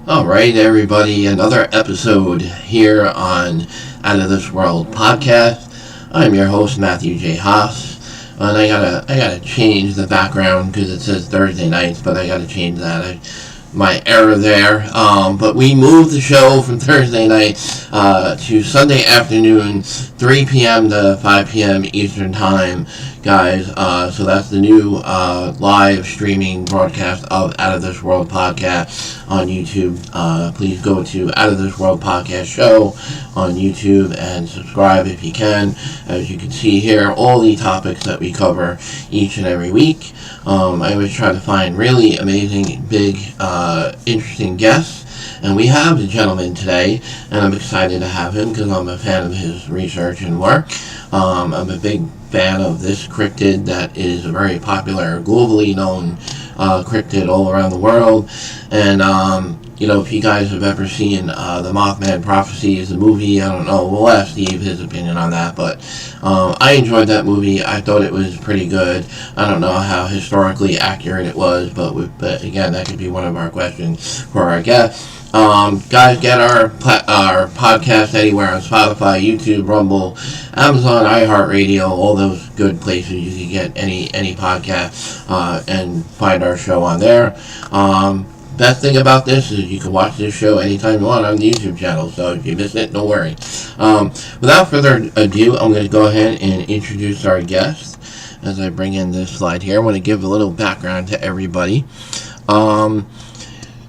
All right, everybody, another episode here on Out of This World podcast. I'm your host, Matthew J. Haas, and I gotta change the background because it says Thursday nights, but I gotta change that. My error there. But we moved the show from Thursday night to Sunday afternoon, 3 p.m. to 5 p.m. Eastern Time, guys. So that's the new live streaming broadcast of Out of This World podcast on YouTube. Please go to Out of This World podcast show on YouTube and subscribe if you can. As you can see here, all the topics that we cover each and every week. I always try to find really amazing, big, interesting guests, and we have the gentleman today, and I'm excited to have him because I'm a fan of his research and work. I'm a big fan of this cryptid that is a very popular, globally known cryptid all around the world, and if you guys have ever seen the Mothman Prophecies, the movie, I don't know, we'll ask Steve his opinion on that, but I enjoyed that movie. I thought it was pretty good. I don't know how historically accurate it was, but again, that could be one of our questions for our guests. Guys, get our podcast anywhere on Spotify, YouTube, Rumble, Amazon, iHeartRadio, all those good places you can get any podcast and find our show on there. Best thing about this is you can watch this show anytime you want on the YouTube channel, so if you miss it, don't worry. Without further ado, I'm going to go ahead and introduce our guest as I bring in this slide here. I want to give a little background to everybody.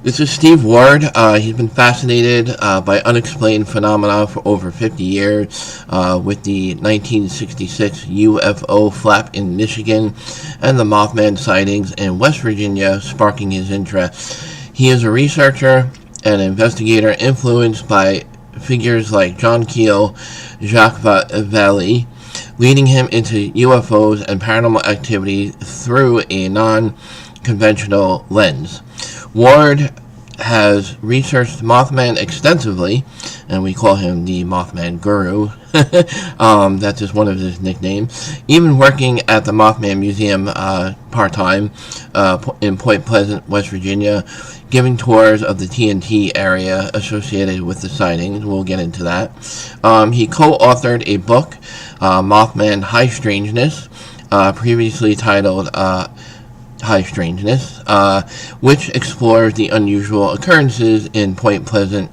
This is Steve Ward. He's been fascinated by unexplained phenomena for over 50 years, with the 1966 UFO flap in Michigan and the Mothman sightings in West Virginia sparking his interest. He is a researcher and investigator influenced by figures like John Keel, Jacques Vallée, leading him into UFOs and paranormal activity through a non-conventional lens. Ward has researched Mothman extensively, and we call him the Mothman Guru. That's just one of his nicknames. Even working at the Mothman Museum part-time in Point Pleasant, West Virginia, giving tours of the TNT area associated with the sightings. We'll get into that. He co-authored a book, Mothman High Strangeness, previously titled High Strangeness, which explores the unusual occurrences in Point Pleasant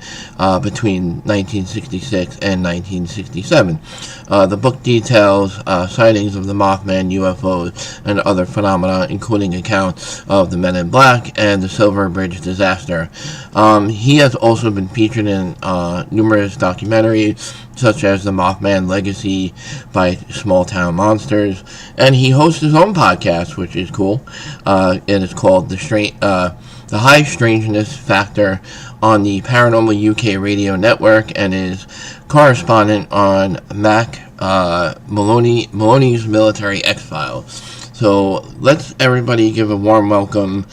between 1966 and 1967. The book details sightings of the Mothman, UFOs, and other phenomena, including accounts of the Men in Black and the Silver Bridge disaster. He has also been featured in numerous documentaries, such as The Mothman Legacy by Small Town Monsters, and he hosts his own podcast, which is cool. It is called The High Strangeness Factor on the Paranormal UK Radio Network, and is correspondent on Mac Maloney's Military X-Files. So let's everybody give a warm welcome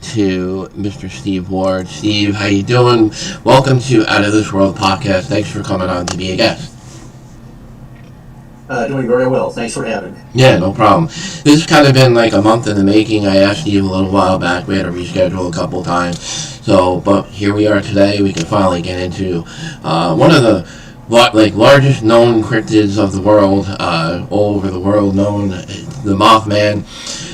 to Mr. Steve Ward. Steve, how you doing? Welcome to Out of This World podcast. Thanks for coming on to be a guest. Doing very well. Thanks for having me. Yeah, no problem. This has kind of been like a month in the making. I asked Steve a little while back. We had to reschedule a couple times. So, but here we are today. We can finally get into one of the largest known cryptids of the world, all over the world known, the Mothman.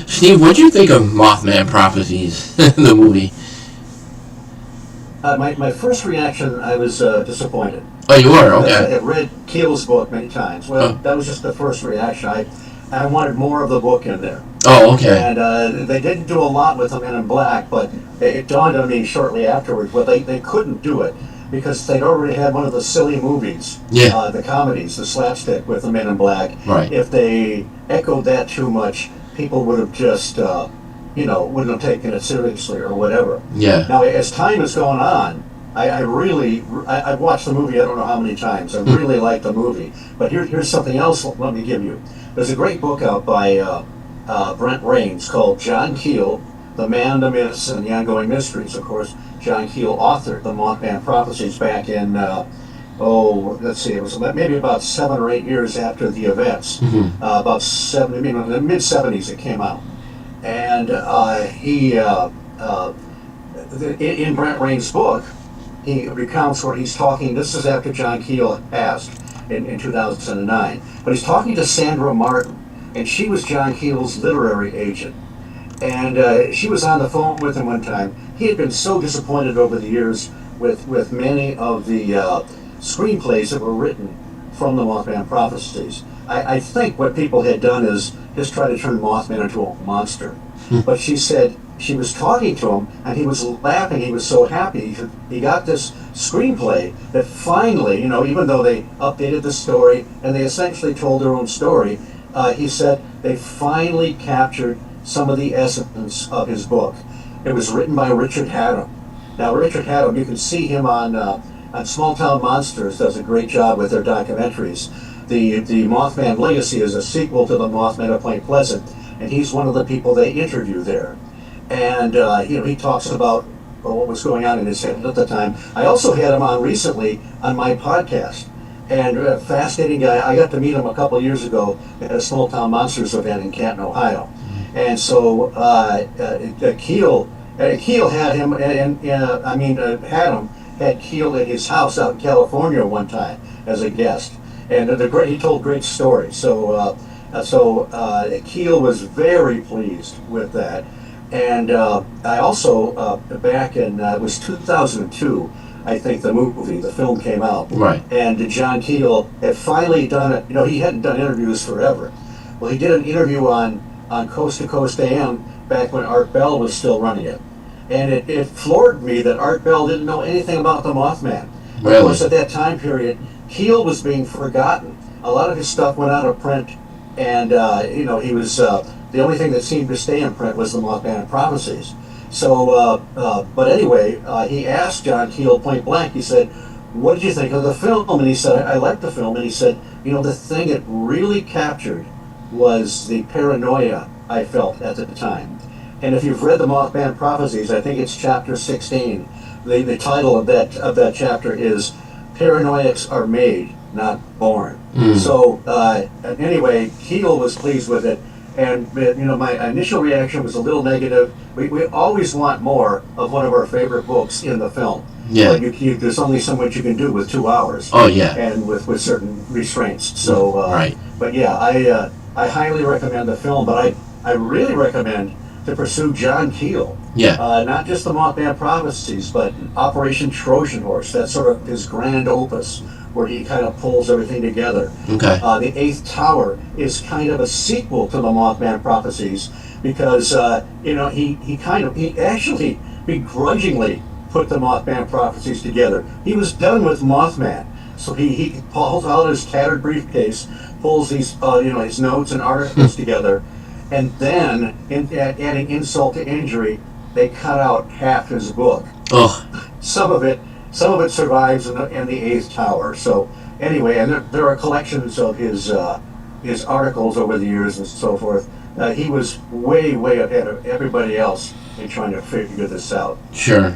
Steve, what do you think of Mothman Prophecies, the movie? My first reaction, I was disappointed. Oh, you were? Okay. I read Keel's book many times. Well, that was just the first reaction. I wanted more of the book in there. Oh, okay. And they didn't do a lot with the Men in Black, but it dawned on me shortly afterwards, well, they couldn't do it because they'd already had one of the silly movies, the comedies, the slapstick with the Men in Black. Right. If they echoed that too much, people would have just, wouldn't have taken it seriously or whatever. Yeah. Now, as time has gone on, I've watched the movie I don't know how many times. I really like the movie. But here's something else let me give you. There's a great book out by Brent Raines called John Keel, The Man, the Myths, and the Ongoing Mysteries. Of course, John Keel authored the Mothman Prophecies back in, it was maybe about 7 or 8 years after the events. Mm-hmm. In the mid-70s it came out. And in Brent Raines' book, he recounts where he's talking. This is after John Keel passed in 2009, but he's talking to Sandra Martin, and she was John Keel's literary agent. And she was on the phone with him one time. He had been so disappointed over the years with many of the screenplays that were written from the Mothman prophecies. I think what people had done is just try to turn Mothman into a monster. But she said she was talking to him, and he was laughing. He was so happy. He got this screenplay that finally, even though they updated the story and they essentially told their own story, he said they finally captured some of the essence of his book. It was written by Richard Hatem. Now, Richard Hatem, you can see him on Small Town Monsters, does a great job with their documentaries. The Mothman Legacy is a sequel to the Mothman of Point Pleasant, and he's one of the people they interview there. And he talks about what was going on in his head at the time. I also had him on recently on my podcast, and a fascinating guy. I got to meet him a couple years ago at a Small Town Monsters event in Canton, Ohio. And so Keel had him, Hatem had Keel at his house out in California one time as a guest, and he told great stories. So Keel was very pleased with that. And I also, back in, it was 2002, I think the film came out. Right. And John Keel had finally done it. He hadn't done interviews forever. Well, he did an interview on Coast to Coast AM back when Art Bell was still running it. And it floored me that Art Bell didn't know anything about the Mothman. Really? Of course, at that time period, Keel was being forgotten. A lot of his stuff went out of print, and he was the only thing that seemed to stay in print was the Mothman prophecies. So, but anyway, he asked John Keel point blank. He said, "What did you think of the film?" And he said, "I liked the film." And he said, "The thing it really captured was the paranoia I felt at the time." And if you've read the Mothman prophecies, I think it's chapter 16. The title of that chapter is "Paranoiacs Are Made, Not Born." So anyway, Keel was pleased with it, and my initial reaction was a little negative. We always want more of one of our favorite books in the film. Yeah. But there's only so much you can do with 2 hours. Oh yeah. And with certain restraints. So right. But yeah, I highly recommend the film, but I really recommend to pursue John Keel. Yeah. Not just the Mothman prophecies, but Operation Trojan Horse. That's sort of his grand opus, where he kind of pulls everything together. Okay. The Eighth Tower is kind of a sequel to the Mothman prophecies because he actually begrudgingly put the Mothman prophecies together. He was done with Mothman, so he pulls out his tattered briefcase, pulls these his notes and articles together, and then adding insult to injury, they cut out half his book. Oh. Some of it survives in the Eighth Tower. So anyway, and there are collections of his articles over the years and so forth. He was way ahead of everybody else in trying to figure this out. Sure.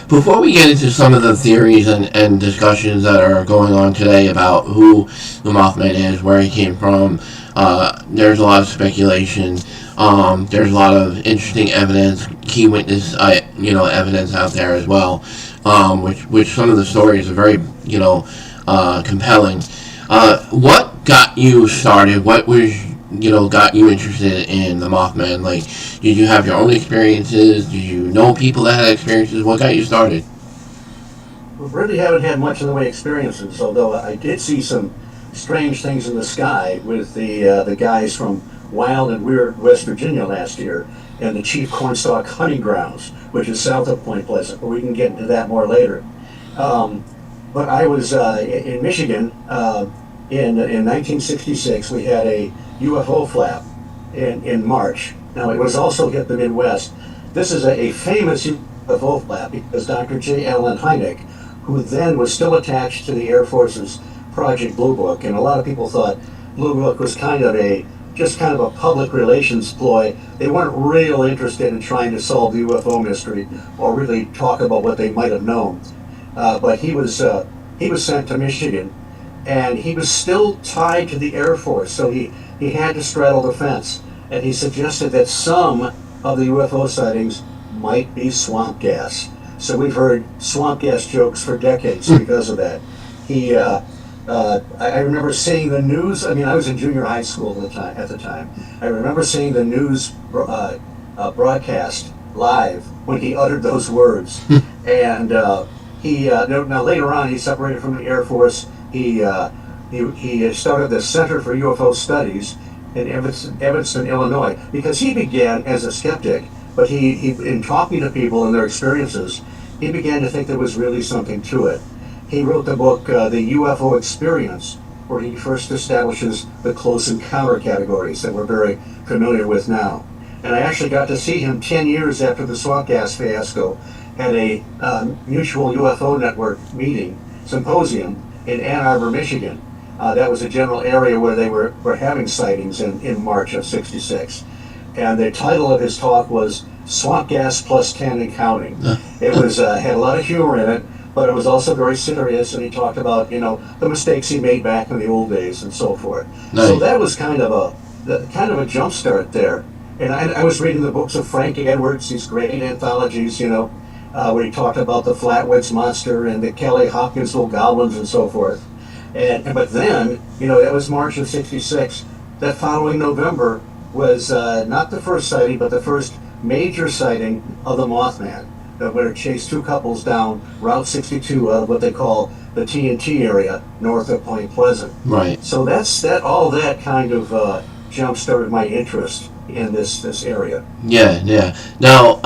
Before we get into some of the theories and discussions that are going on today about who the Mothman is, where he came from, there's a lot of speculation. There's a lot of interesting evidence, key witness, evidence out there as well, which some of the stories are very, compelling. What got you started? What was, got you interested in the Mothman? Like, did you have your own experiences? Did you know people that had experiences? What got you started? We really haven't had much in the way of experiences, although I did see some strange things in the sky with the guys from Wild and Weird West Virginia last year and the Chief Cornstalk Hunting Grounds, which is south of Point Pleasant, but we can get into that more later. But I was in Michigan in 1966. We had a UFO flap in March. Now, it was also hit the Midwest. This is a famous UFO flap because Dr. J. Allen Hynek, who then was still attached to the Air Force's Project Blue Book, and a lot of people thought Blue Book was kind of a public relations ploy. They weren't real interested in trying to solve the UFO mystery or really talk about what they might have known. But he was sent to Michigan, and he was still tied to the Air Force, so he had to straddle the fence. And he suggested that some of the UFO sightings might be swamp gas. So we've heard swamp gas jokes for decades because of that. He, I remember seeing the news. I mean, I was in junior high school at the time. I remember seeing the news broadcast live when he uttered those words. And now later on, he separated from the Air Force. He started the Center for UFO Studies in Evanston, Illinois, because he began as a skeptic, but he in talking to people and their experiences, he began to think there was really something to it. He wrote the book, The UFO Experience, where he first establishes the close encounter categories that we're very familiar with now. And I actually got to see him 10 years after the swamp gas fiasco at a Mutual UFO Network meeting, symposium in Ann Arbor, Michigan. That was a general area where they were having sightings in March of '66. And the title of his talk was Swamp Gas Plus 10 and Counting. It was had a lot of humor in it, but it was also very serious, and he talked about, the mistakes he made back in the old days and so forth. Nice. So that was kind of a jump start there. And I was reading the books of Frank Edwards, these great anthologies, where he talked about the Flatwoods Monster and the Kelly Hopkinsville Goblins and so forth. But then, that was March of '66. That following November was not the first sighting, but the first major sighting of the Mothman, where it chased two couples down Route 62 out of what they call the TNT area north of Point Pleasant. Right. So all that kind of jump-started my interest in this area. Yeah. Now,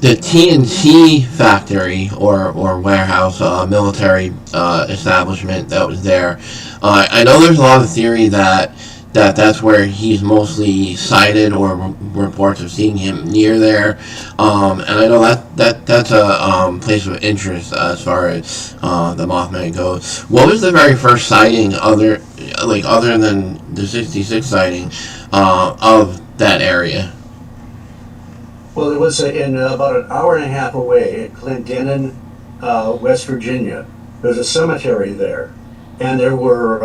the TNT factory or warehouse, military establishment that was there, I know there's a lot of theory that's where he's mostly sighted, or reports of seeing him near there, and I know that's a place of interest as far as the Mothman goes. What was the very first sighting other than the '66 sighting of that area? Well, it was in about an hour and a half away at Clendenin, West Virginia. There's a cemetery there, and there were.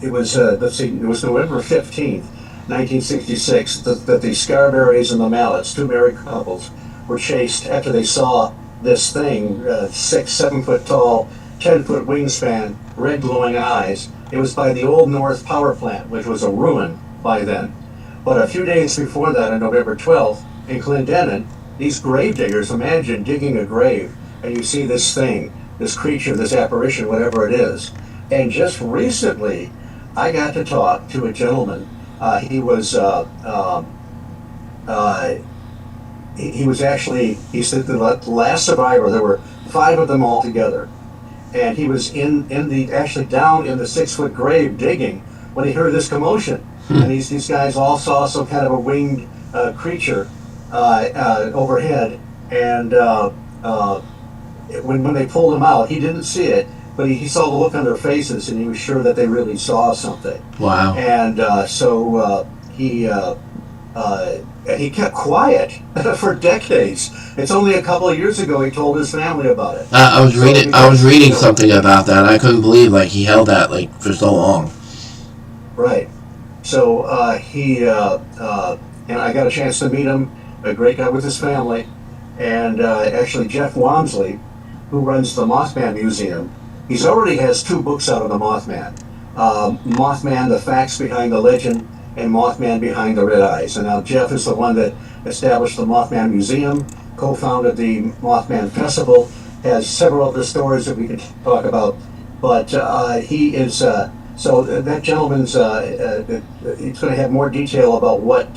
It was November 15th, 1966, that the Scarberries and the Mallets, two married couples, were chased after they saw this thing, 6-7 foot tall, 10-foot wingspan, red glowing eyes. It was by the Old North Power Plant, which was a ruin by then. But a few days before that, on November 12th, in Clendenin, these grave diggers, imagine digging a grave, and you see this thing, this creature, this apparition, whatever it is. And just recently, I got to talk to a gentleman. He was the last survivor. There were 5 of them all together, and he was actually down in the 6-foot grave digging when he heard this commotion. And these guys all saw some kind of a winged creature overhead, and when they pulled him out, he didn't see it, but he saw the look on their faces, and he was sure that they really saw something. Wow. And so he kept quiet for decades. It's only a couple of years ago he told his family about it. I was reading something about that. I couldn't believe he held that for so long. Right. So and I got a chance to meet him, a great guy with his family, and actually Jeff Wamsley, who runs the Mothman Museum, he's already has 2 books out of the Mothman. Mothman, The Facts Behind the Legend, and Mothman Behind the Red Eyes. And now Jeff is the one that established the Mothman Museum, co-founded the Mothman Festival, has several other stories that we can talk about, but he is... So that gentleman's he's going to have more detail about what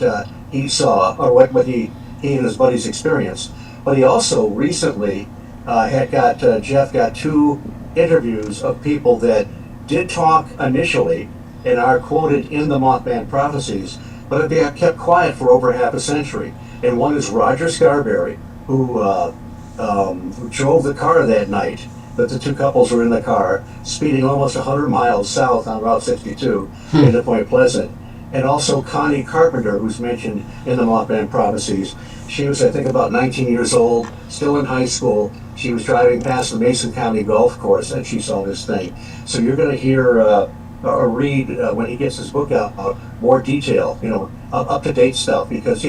he saw, or what he and his buddies experienced. But he also recently Jeff got 2 interviews of people that did talk initially and are quoted in the Mothman prophecies, but they have kept quiet for over half a century. And one is Roger Scarberry, who drove the car that night that the 2 couples were in the car, speeding almost 100 miles south on Route 62 into Point Pleasant. And also Connie Carpenter, who's mentioned in the Mothman prophecies. She was, I think, about 19 years old, still in high school. She was driving past the Mason County Golf Course, and she saw this thing. So you're going to hear or read, when he gets his book out, more detail, up-to-date stuff, because,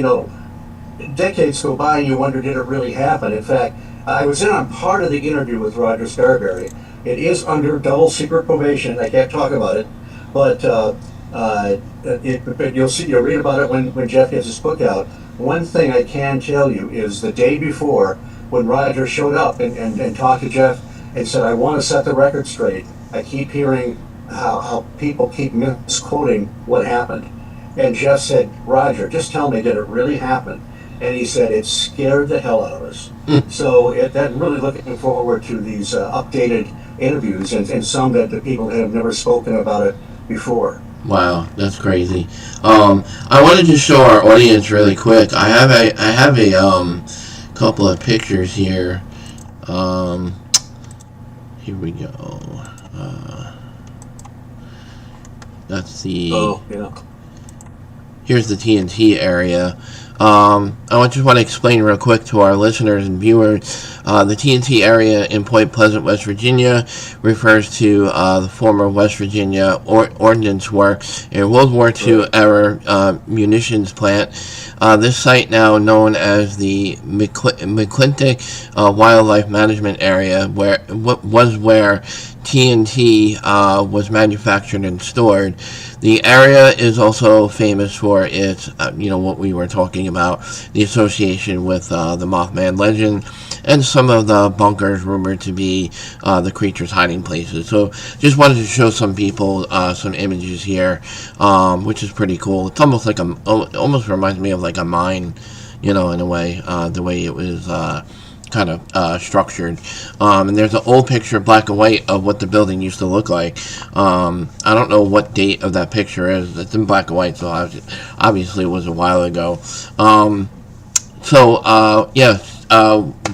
decades go by and you wonder, did it really happen? In fact, I was in on part of the interview with Roger Scarberry. It is under double secret probation. I can't talk about it, but but you'll read about it when Jeff gets his book out. One thing I can tell you is the day before, when Roger showed up and talked to Jeff and said, I want to set the record straight. I keep hearing how people keep misquoting what happened. And Jeff said, Roger, just tell me, did it really happen? And he said, it scared the hell out of us. So I'm really looking forward to these updated interviews and some that the people have never spoken about it before. Wow, that's crazy. I wanted to show our audience really quick. I have a couple of pictures here. Here we go. That's the. Oh, yeah. Here's the TNT area. I just want to explain real quick to our listeners and viewers. The TNT area in Point Pleasant, West Virginia, refers to the former West Virginia Ordnance Works, a World War II era munitions plant. This site, now known as the McClintock Wildlife Management Area, was where TNT was manufactured and stored. The area is also famous for its, what we were talking about, the association with the Mothman legend, and some of the bunkers rumored to be the creature's hiding places. So just wanted to show some people some images here, which is pretty cool. It's almost like almost reminds me of like a mine, in a way, the way it was kind of structured. And there's an old picture, black and white, of what the building used to look like. I don't know what date of that picture is. It's in black and white, so obviously it was a while ago.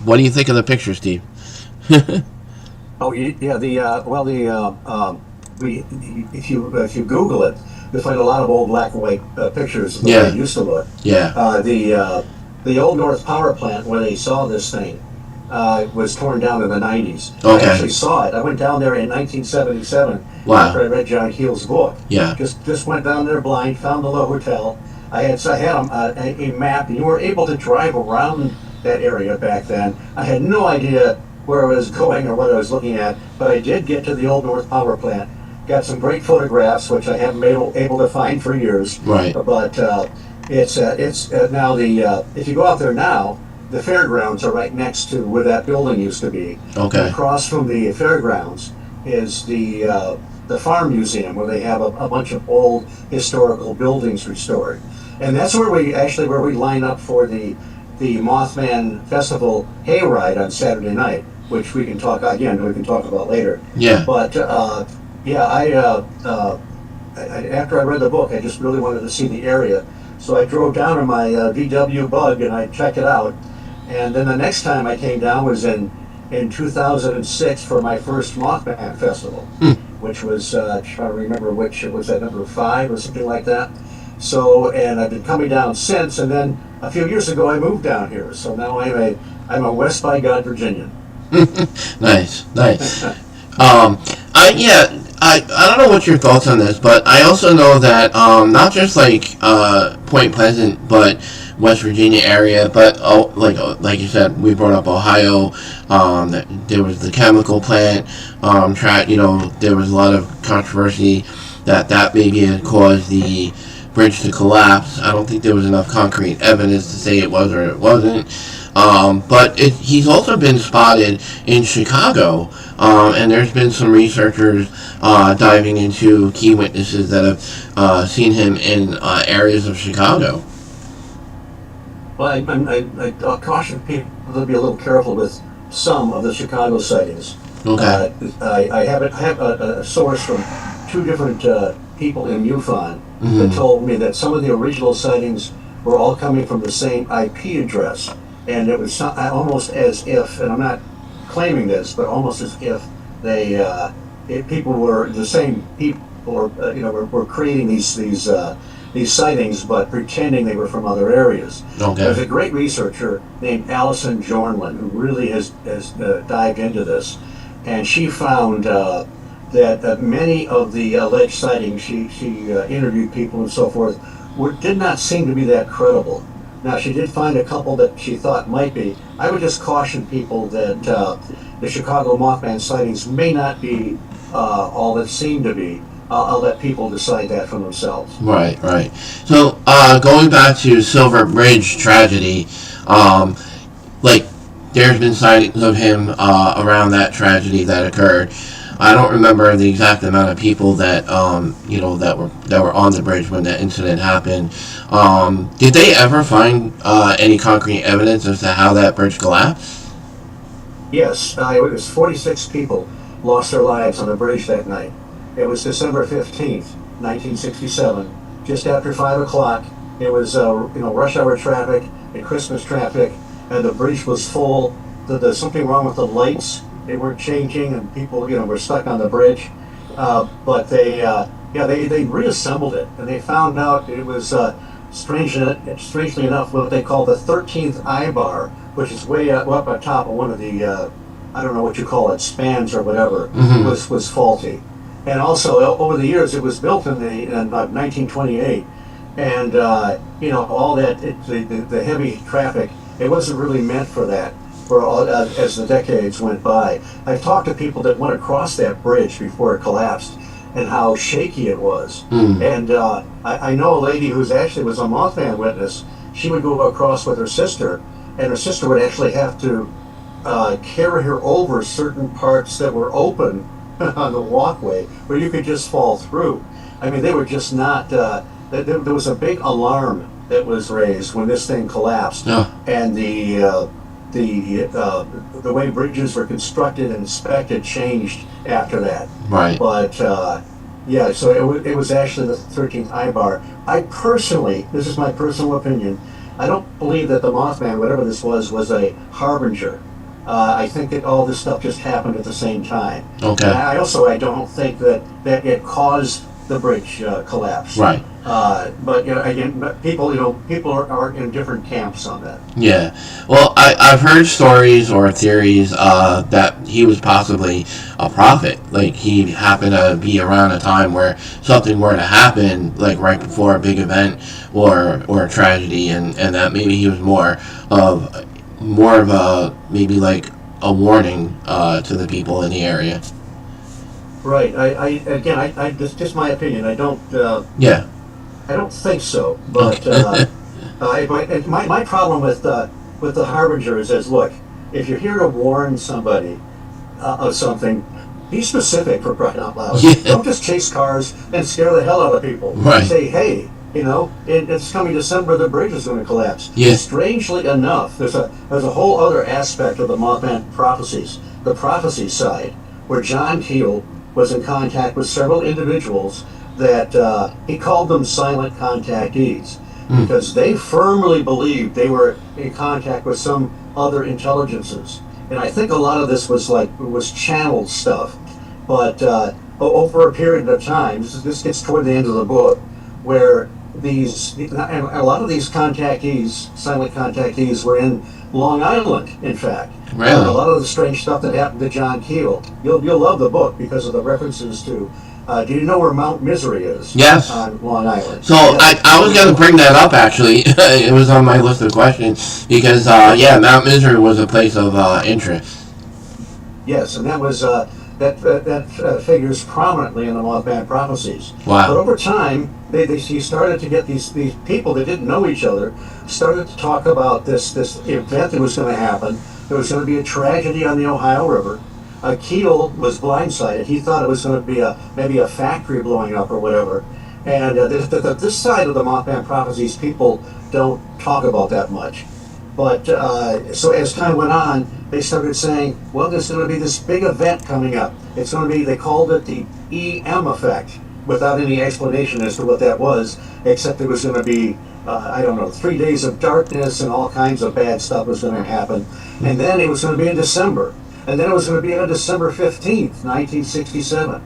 What do you think of the picture, Steve? Oh yeah, if you Google it, you'll find a lot of old black and white pictures of the way it used to look. Yeah. The Old North Power Plant, where they saw this thing, was torn down in the 90s. Okay. I actually saw it. I went down there in 1977 after I read John Keel's book. Yeah. Just went down there blind, found the little hotel. I had a map, and you were able to drive around that area back then. I had no idea where I was going or what I was looking at, but I did get to the Old North Power Plant. Got some great photographs, which I haven't been able to find for years. Right. But it's now if you go out there now, the fairgrounds are right next to where that building used to be. Okay. And across from the fairgrounds is the farm museum, where they have a bunch of old historical buildings restored, and that's where we line up for the Mothman Festival hayride on Saturday night, which we can talk about later. Yeah. But after I read the book, I just really wanted to see the area. So I drove down in my VW Bug and I checked it out. And then the next time I came down was in 2006 for my first Mothman Festival, which was, trying to remember which, it was at number 5 or something like that. So, and I've been coming down since, and then a few years ago I moved down here. So now I'm a West by God Virginian. Nice. I don't know what your thoughts on this, but I also know that not just like Point Pleasant, but West Virginia area, but like you said, we brought up Ohio. There was the chemical plant. There was a lot of controversy that maybe had caused the bridge to collapse. I don't think there was enough concrete evidence to say it was or it wasn't. But he's also been spotted in Chicago, and there's been some researchers diving into key witnesses that have seen him in areas of Chicago. Well, I caution people to be a little careful with some of the Chicago sightings. Okay. I have a source from 2 different people in MUFON that told me that some of the original sightings were all coming from the same IP address. And it was almost as if, and I'm not claiming this, but almost as if people were the same people, or were creating these sightings, but pretending they were from other areas. Okay. There's a great researcher named Alison Jornlin who really has dived into this, and she found that many of the alleged sightings, she interviewed people and so forth, did not seem to be that credible. Now, she did find a couple that she thought might be. I would just caution people that the Chicago Mothman sightings may not be all that seem to be. I'll let people decide that for themselves. Right, right. So, going back to Silver Bridge tragedy, like, there's been sightings of him around that tragedy that occurred. I don't remember the exact amount of people that that were on the bridge when that incident happened. Did they ever find any concrete evidence as to how that bridge collapsed? Yes, it was 46 people lost their lives on the bridge that night. It was December 15th, 1967, just after 5 o'clock. It was rush hour traffic and Christmas traffic, and the bridge was full. There's something wrong with the lights. They weren't changing, and people were stuck on the bridge. But they reassembled it, and they found out it was strangely enough what they call the 13th eye bar, which is way up on top of one of the I don't know what you call it, spans or whatever, was faulty. And also, over the years, it was built in 1928, and all that the heavy traffic, it wasn't really meant for that. As the decades went by, I've talked to people that went across that bridge before it collapsed, and how shaky it was. And I know a lady who's actually was a Mothman witness. She would go across with her sister, and her sister would actually have to carry her over certain parts that were open on the walkway where you could just fall through. I mean, they were just not. There was a big alarm that was raised when this thing collapsed, and the way bridges were constructed and inspected changed after that. Right. But so it was actually the 13th eye bar. I personally, this is my personal opinion, I don't believe that the Mothman, whatever this was a harbinger. I think that all this stuff just happened at the same time. Okay. And I don't think that it caused the bridge collapse. Right. But again, people are in different camps on that. Yeah. Well, I've heard stories or theories that he was possibly a prophet. Like, he happened to be around a time where something were to happen, like right before a big event or a tragedy, and that maybe he was more of a maybe like a warning to the people in the area. Right. I just my opinion. I don't. I don't think so. But my problem with the harbingers is, look, if you're here to warn somebody of something, be specific, for crying out loud. Yeah. Don't just chase cars and scare the hell out of people. Right. Say, hey, it's coming December, the bridge is going to collapse. Yeah. Strangely enough, there's a whole other aspect of the Mothman prophecies, the prophecy side, where John Keel was in contact with several individuals that he called them silent contactees, because they firmly believed they were in contact with some other intelligences. And I think a lot of this was channeled stuff. But over a period of time, this gets toward the end of the book, where and a lot of these contactees, silent contactees, were in Long Island, in fact. Really? A lot of the strange stuff that happened to John Keel. You'll love the book because of the references to. Do you know where Mount Misery is? Yes. On Long Island. So yes. I was going to bring that up, actually. It was on my list of questions because Mount Misery was a place of interest. Yes, and that was that figures prominently in the Mothman prophecies. Wow. But over time, he started to get these people that didn't know each other started to talk about this event that was going to happen. There was going to be a tragedy on the Ohio River. Keel was blindsided. He thought it was going to be maybe a factory blowing up or whatever. And this side of the Mothman prophecies, people don't talk about that much. But so as time went on, they started saying, well, there's going to be this big event coming up. It's going to be, they called it the EM effect, without any explanation as to what that was, except it was going to be, 3 days of darkness and all kinds of bad stuff was going to happen. And then it was going to be in December. And then it was going to be on December 15th, 1967.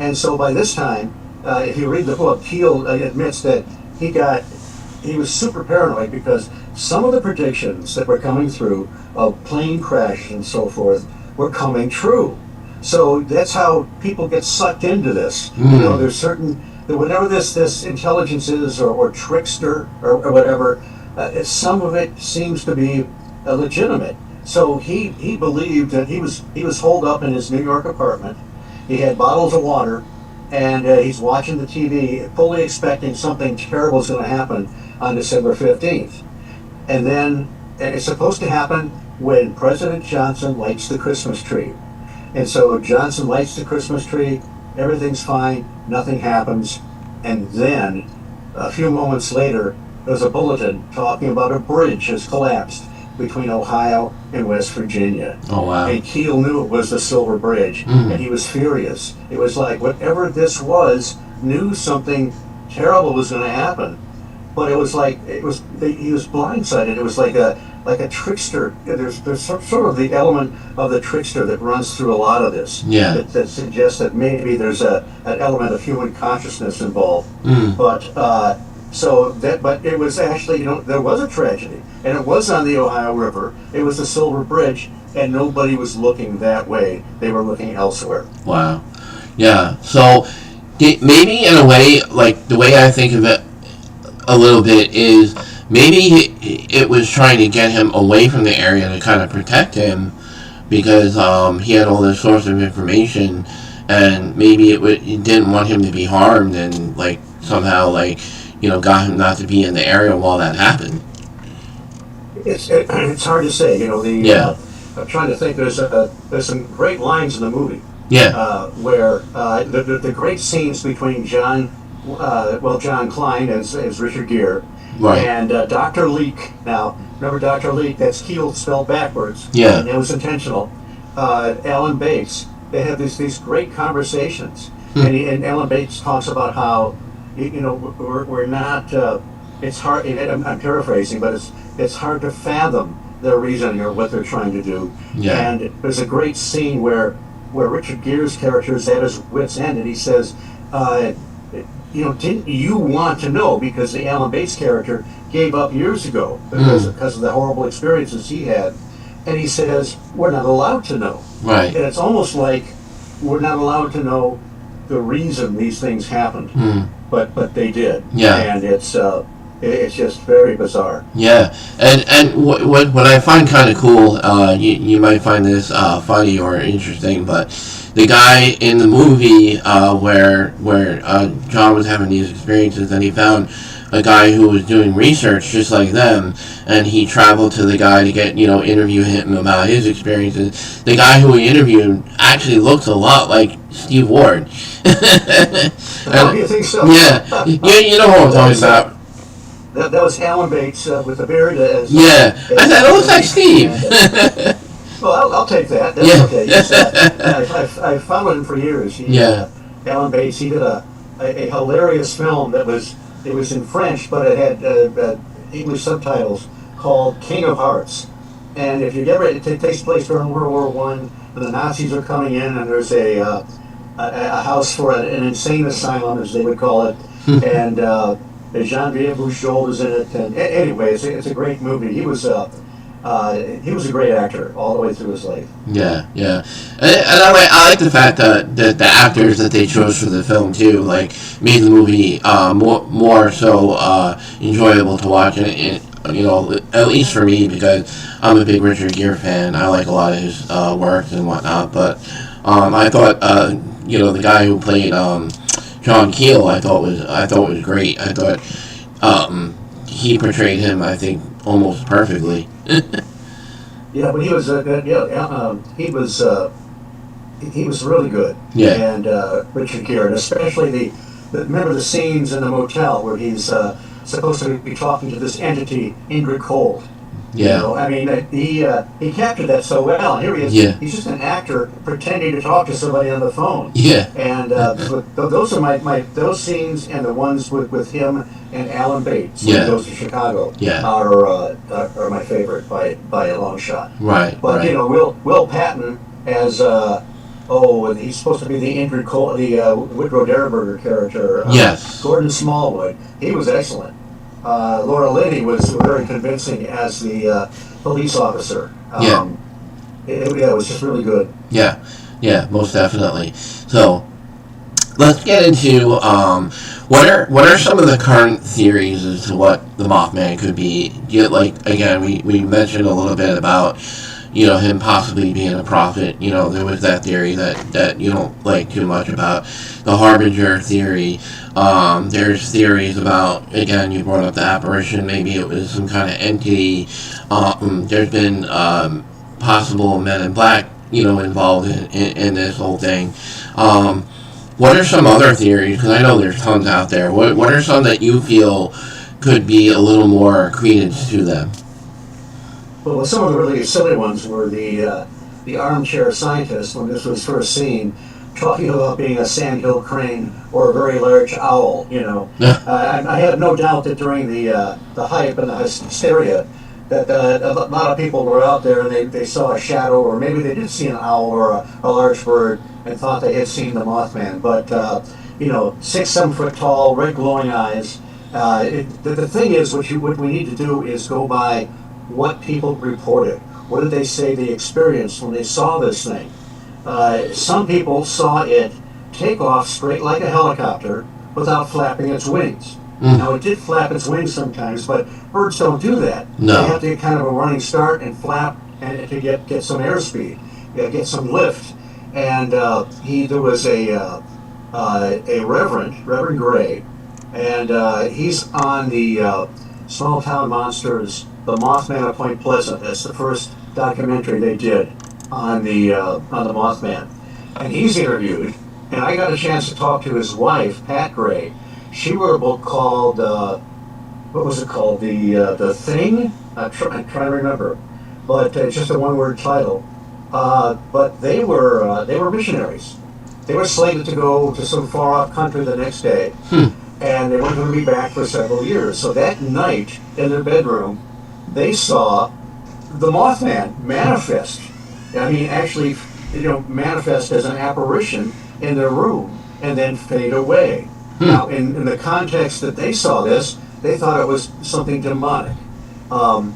And so by this time, if you read the book, Keel admits that he was super paranoid because some of the predictions that were coming through of plane crash and so forth were coming true. So that's how people get sucked into this. There's certain, whatever this intelligence is or trickster or whatever, some of it seems to be legitimate. So he believed that he was holed up in his New York apartment. He had bottles of water, and he's watching the TV, fully expecting something terrible is going to happen on December 15th. And then and it's supposed to happen when President Johnson lights the Christmas tree. And so Johnson lights the Christmas tree, everything's fine, nothing happens, and then a few moments later, there's a bulletin talking about a bridge has collapsed between Ohio and West Virginia. Oh, wow. And Keel knew it was the Silver Bridge, and he was furious. It was like whatever this was knew something terrible was going to happen. But it was like he was blindsided. It was like a trickster. There's sort of the element of the trickster that runs through a lot of this. Yeah. That suggests that maybe there's an element of human consciousness involved. But but it was actually, there was a tragedy, and it was on the Ohio River. It was the Silver Bridge, and nobody was looking that way. They were looking elsewhere. Wow. Yeah. So maybe in a way, like the way I think of it a little bit is maybe it was trying to get him away from the area to kind of protect him because he had all this source of information, and maybe it didn't want him to be harmed, and like somehow got him not to be in the area while that happened. It's hard to say. I'm trying to think. There's some great lines in the movie. Yeah. Where the great scenes between John Klein as Richard Gere, right, and Dr. Leak. Now, remember Dr. Leak? That's Keel spelled backwards. Yeah. And it was intentional. Alan Bates. They have these great conversations, and Alan Bates talks about how we're not. It's hard. I'm paraphrasing, but it's hard to fathom their reasoning or what they're trying to do. Yeah. And there's a great scene where Richard Gere's character is at his wit's end, and he says, didn't you want to know? Because the Alan Bates character gave up years ago because of the horrible experiences he had. And he says, we're not allowed to know. Right. And it's almost like we're not allowed to know the reason these things happened. But they did. Yeah. And it's just very bizarre. Yeah. And what I find kind of cool, you might find this funny or interesting, but the guy in the movie where John was having these experiences, and he found a guy who was doing research just like them, and he traveled to the guy to get interview him about his experiences. The guy who he interviewed actually looks a lot like Steve Ward. Oh, you think so? Yeah. You know what I'm talking about. That was Alan Bates with the beard. I said, it looks like Steve. Well, I'll take that. That's okay. Yes, I've followed him for years. Alan Bates, he did a hilarious film that was in French, but it had English subtitles called King of Hearts. And if you ever, it takes place during World War I, and the Nazis are coming in, and there's a house for an insane asylum, as they would call it, and Geneviève Bujold is in it. And anyway, it's a great movie. He was a great actor all the way through his life. Yeah. And I like the fact that the actors that they chose for the film too, made the movie more so enjoyable to watch. And at least for me, because I'm a big Richard Gere fan. I like a lot of his work and whatnot. But I thought the guy who played John Keel, I thought was great. I thought he portrayed him, I think, almost perfectly. Yeah, but he was he was really good. Yeah. And Richard Gere, and especially remember the scenes in the motel where he's supposed to be talking to this entity, Ingrid Cold. Yeah. I mean, he captured that so well. And here he is. Yeah. He's just an actor pretending to talk to somebody on the phone. Yeah. And those are those scenes, and the ones with him and Alan Bates, when he goes to Chicago, are my favorite by a long shot. Right. But right. Will Patton as and he's supposed to be the Ingrid Cole, the Woodrow Derryberger character. Yes. Gordon Smallwood. He was excellent. Laura Linney was very convincing as the police officer. It was just really good. Yeah, most definitely. So, let's get into what are some of the current theories as to what the Mothman could be? Like again, we mentioned a little bit about him possibly being a prophet. There was that theory that you don't like too much about, the harbinger theory. There's theories about, again, you brought up the apparition. Maybe it was some kind of entity. There's been possible Men in Black, involved in this whole thing. What are some other theories? Because I know there's tons out there. What are some that you feel could be a little more credence to them? Well, some of the really silly ones were the armchair scientist, when this was first seen, talking about being a sandhill crane or a very large owl. I have no doubt that during the hype and the hysteria, that a lot of people were out there and they saw a shadow, or maybe they did see an owl or a large bird and thought they had seen the Mothman. But 6-7 foot tall, red glowing eyes. The thing is, what we need to do is go by what people reported. What did they say they experienced when they saw this thing? Some people saw it take off straight like a helicopter without flapping its wings. Now, it did flap its wings sometimes, but birds don't do that. No. They have to get kind of a running start and flap and to get some airspeed, get some lift. And there was a Reverend Gray, and he's on the Small Town Monsters, The Mothman of Point Pleasant. That's the first documentary they did on the Mothman. And he's interviewed, and I got a chance to talk to his wife, Pat Gray. She wrote a book called, what was it called? The Thing? I'm trying to remember. But it's just a one-word title. But they were missionaries. They were slated to go to some far-off country the next day. And they weren't going to be back for several years. So that night, in their bedroom, they saw the Mothman manifest. I mean, actually, manifest as an apparition in their room and then fade away. Now, in the context that they saw this, they thought it was something demonic. And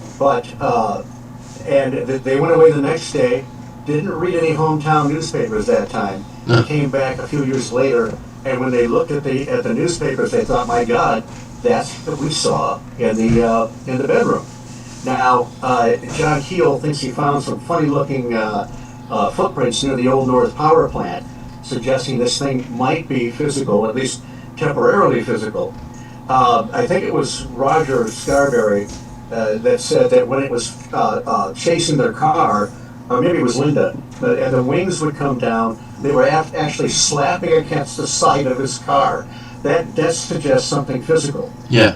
they went away the next day, didn't read any hometown newspapers that time. They came back a few years later, and when they looked at the newspapers, they thought, "My God, that's what we saw in the bedroom." Now, John Keel thinks he found some funny-looking footprints near the Old North Power Plant, suggesting this thing might be physical, at least temporarily physical. I think it was Roger Scarberry that said that when it was chasing their car, or maybe it was Linda, and the wings would come down, they were actually slapping against the side of his car. That suggests something physical. Yeah.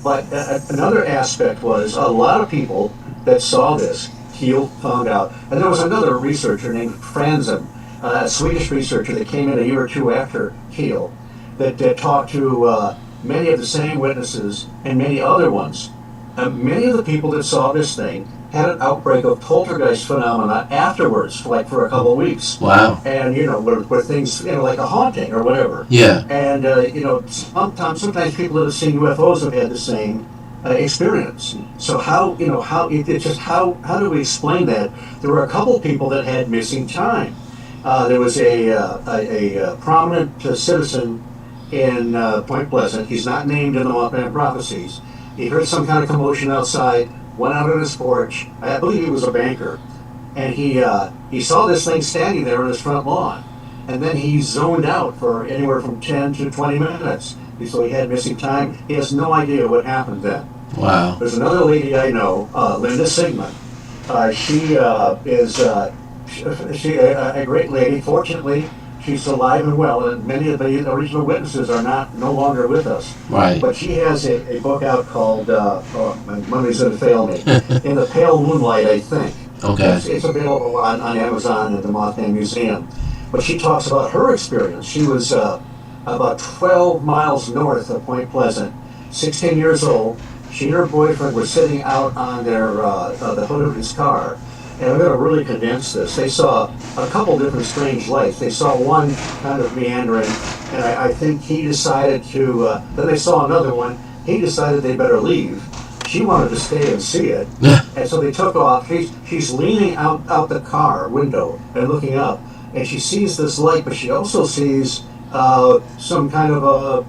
But another aspect was a lot of people that saw this, Keel found out, and there was another researcher named Franzen, a Swedish researcher that came in a year or two after Keel, that talked to many of the same witnesses and many other ones. Many of the people that saw this thing had an outbreak of poltergeist phenomena afterwards, for a couple of weeks. Wow. And where things, like a haunting or whatever. Yeah. And sometimes people that have seen UFOs have had the same experience. So how do we explain that? There were a couple of people that had missing time. There was a prominent citizen in Point Pleasant. He's not named in the Mothman prophecies. He heard some kind of commotion outside, went out on his porch. I believe he was a banker, and he saw this thing standing there on his front lawn, and then he zoned out for anywhere from 10 to 20 minutes. So he had missing time. He has no idea what happened then. Wow. There's another lady I know, Linda Sigmund. She is a great lady. Fortunately, she's alive and well, and many of the original witnesses are no longer with us. Right. But she has a book out called, my memory's going to fail me, In the Pale Moonlight, I think. Okay. It's available on Amazon at the Mothman Museum. But she talks about her experience. She was about 12 miles north of Point Pleasant, 16 years old. She and her boyfriend were sitting out on the hood of his car. And I'm going to really condense this. They saw a couple different strange lights. They saw one kind of meandering, and I think he decided to, then they saw another one. He decided they better leave. She wanted to stay and see it. And so they took off. She's leaning out the car window and looking up, and she sees this light, but she also sees some kind of a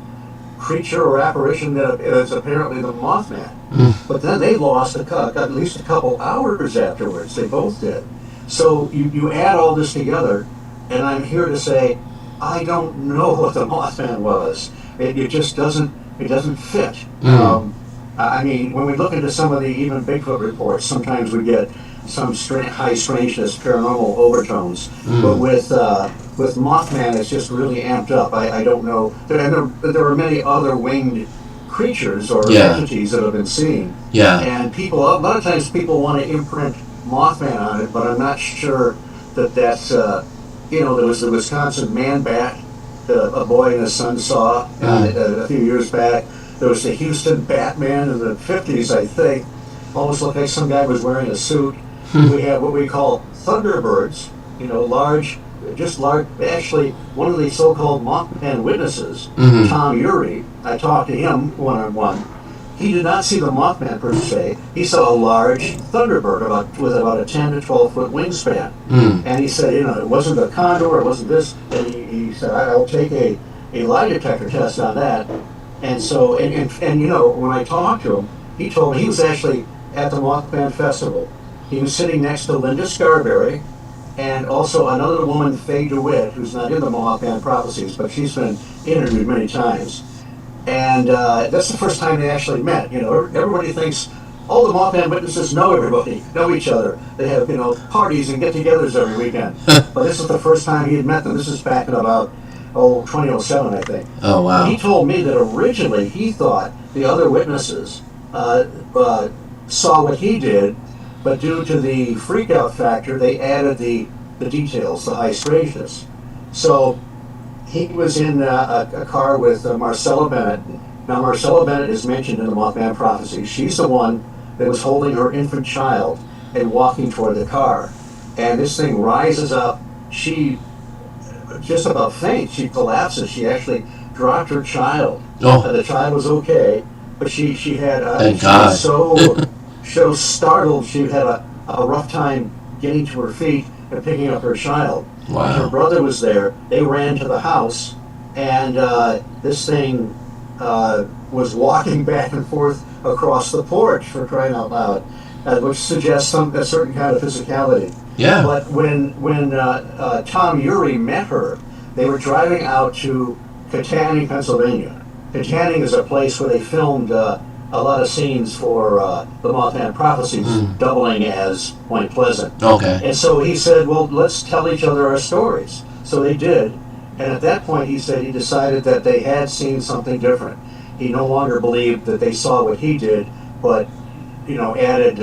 creature or apparition that is apparently the Mothman. But then they lost at least a couple hours afterwards. They both did. So you add all this together, and I'm here to say, I don't know what the Mothman was. It just doesn't fit. I mean, when we look into some of the even Bigfoot reports, sometimes we get some high strangeness, paranormal overtones. But with Mothman, it's just really amped up. I don't know. There are many other winged creatures or entities that have been seen. Yeah. And a lot of times people want to imprint Mothman on it, but I'm not sure that's, there was the Wisconsin man bat that a boy and his son saw a few years back. There was the Houston Batman in the 50s, I think. Almost looked like some guy was wearing a suit. We have what we call Thunderbirds, large. Actually, one of the so-called Mothman witnesses, Tom Urey, I talked to him one-on-one. He did not see the Mothman per se. He saw a large Thunderbird with about a 10 to 12 foot wingspan. And he said, it wasn't a condor, it wasn't this. And he said, I'll take a lie detector test on that. And so, and when I talked to him, he told me he was actually at the Mothman Festival. He was sitting next to Linda Scarberry, and also another woman, Faye DeWitt, who's not in the Mothman Prophecies, but she's been interviewed many times. And that's the first time they actually met. Everybody thinks all the Mothman witnesses know everybody, know each other. They have, parties and get-togethers every weekend. But this is the first time he had met them. This is back in about 2007, I think. Oh, wow. And he told me that originally he thought the other witnesses saw what he did, but due to the freak-out factor, they added the details, the high strangeness. So he was in a car with Marcella Bennett. Now, Marcella Bennett is mentioned in the Mothman Prophecy. She's the one that was holding her infant child and walking toward the car. And this thing rises up. She just about faints. She collapses. She actually dropped her child. The child was okay, but she had Thank she God. was so startled. She had a rough time getting to her feet and picking up her child. Wow. And her brother was there. They ran to the house, and this thing was walking back and forth across the porch, for crying out loud, which suggests a certain kind of physicality. Yeah. But when Tom Urey met her, they were driving out to Katanning, Pennsylvania. Katanning is a place where they filmed a lot of scenes for the Mothman Prophecies, doubling as Point Pleasant. Okay. And so he said, well, let's tell each other our stories. So they did. And at that point, he said he decided that they had seen something different. He no longer believed that they saw what he did, but, added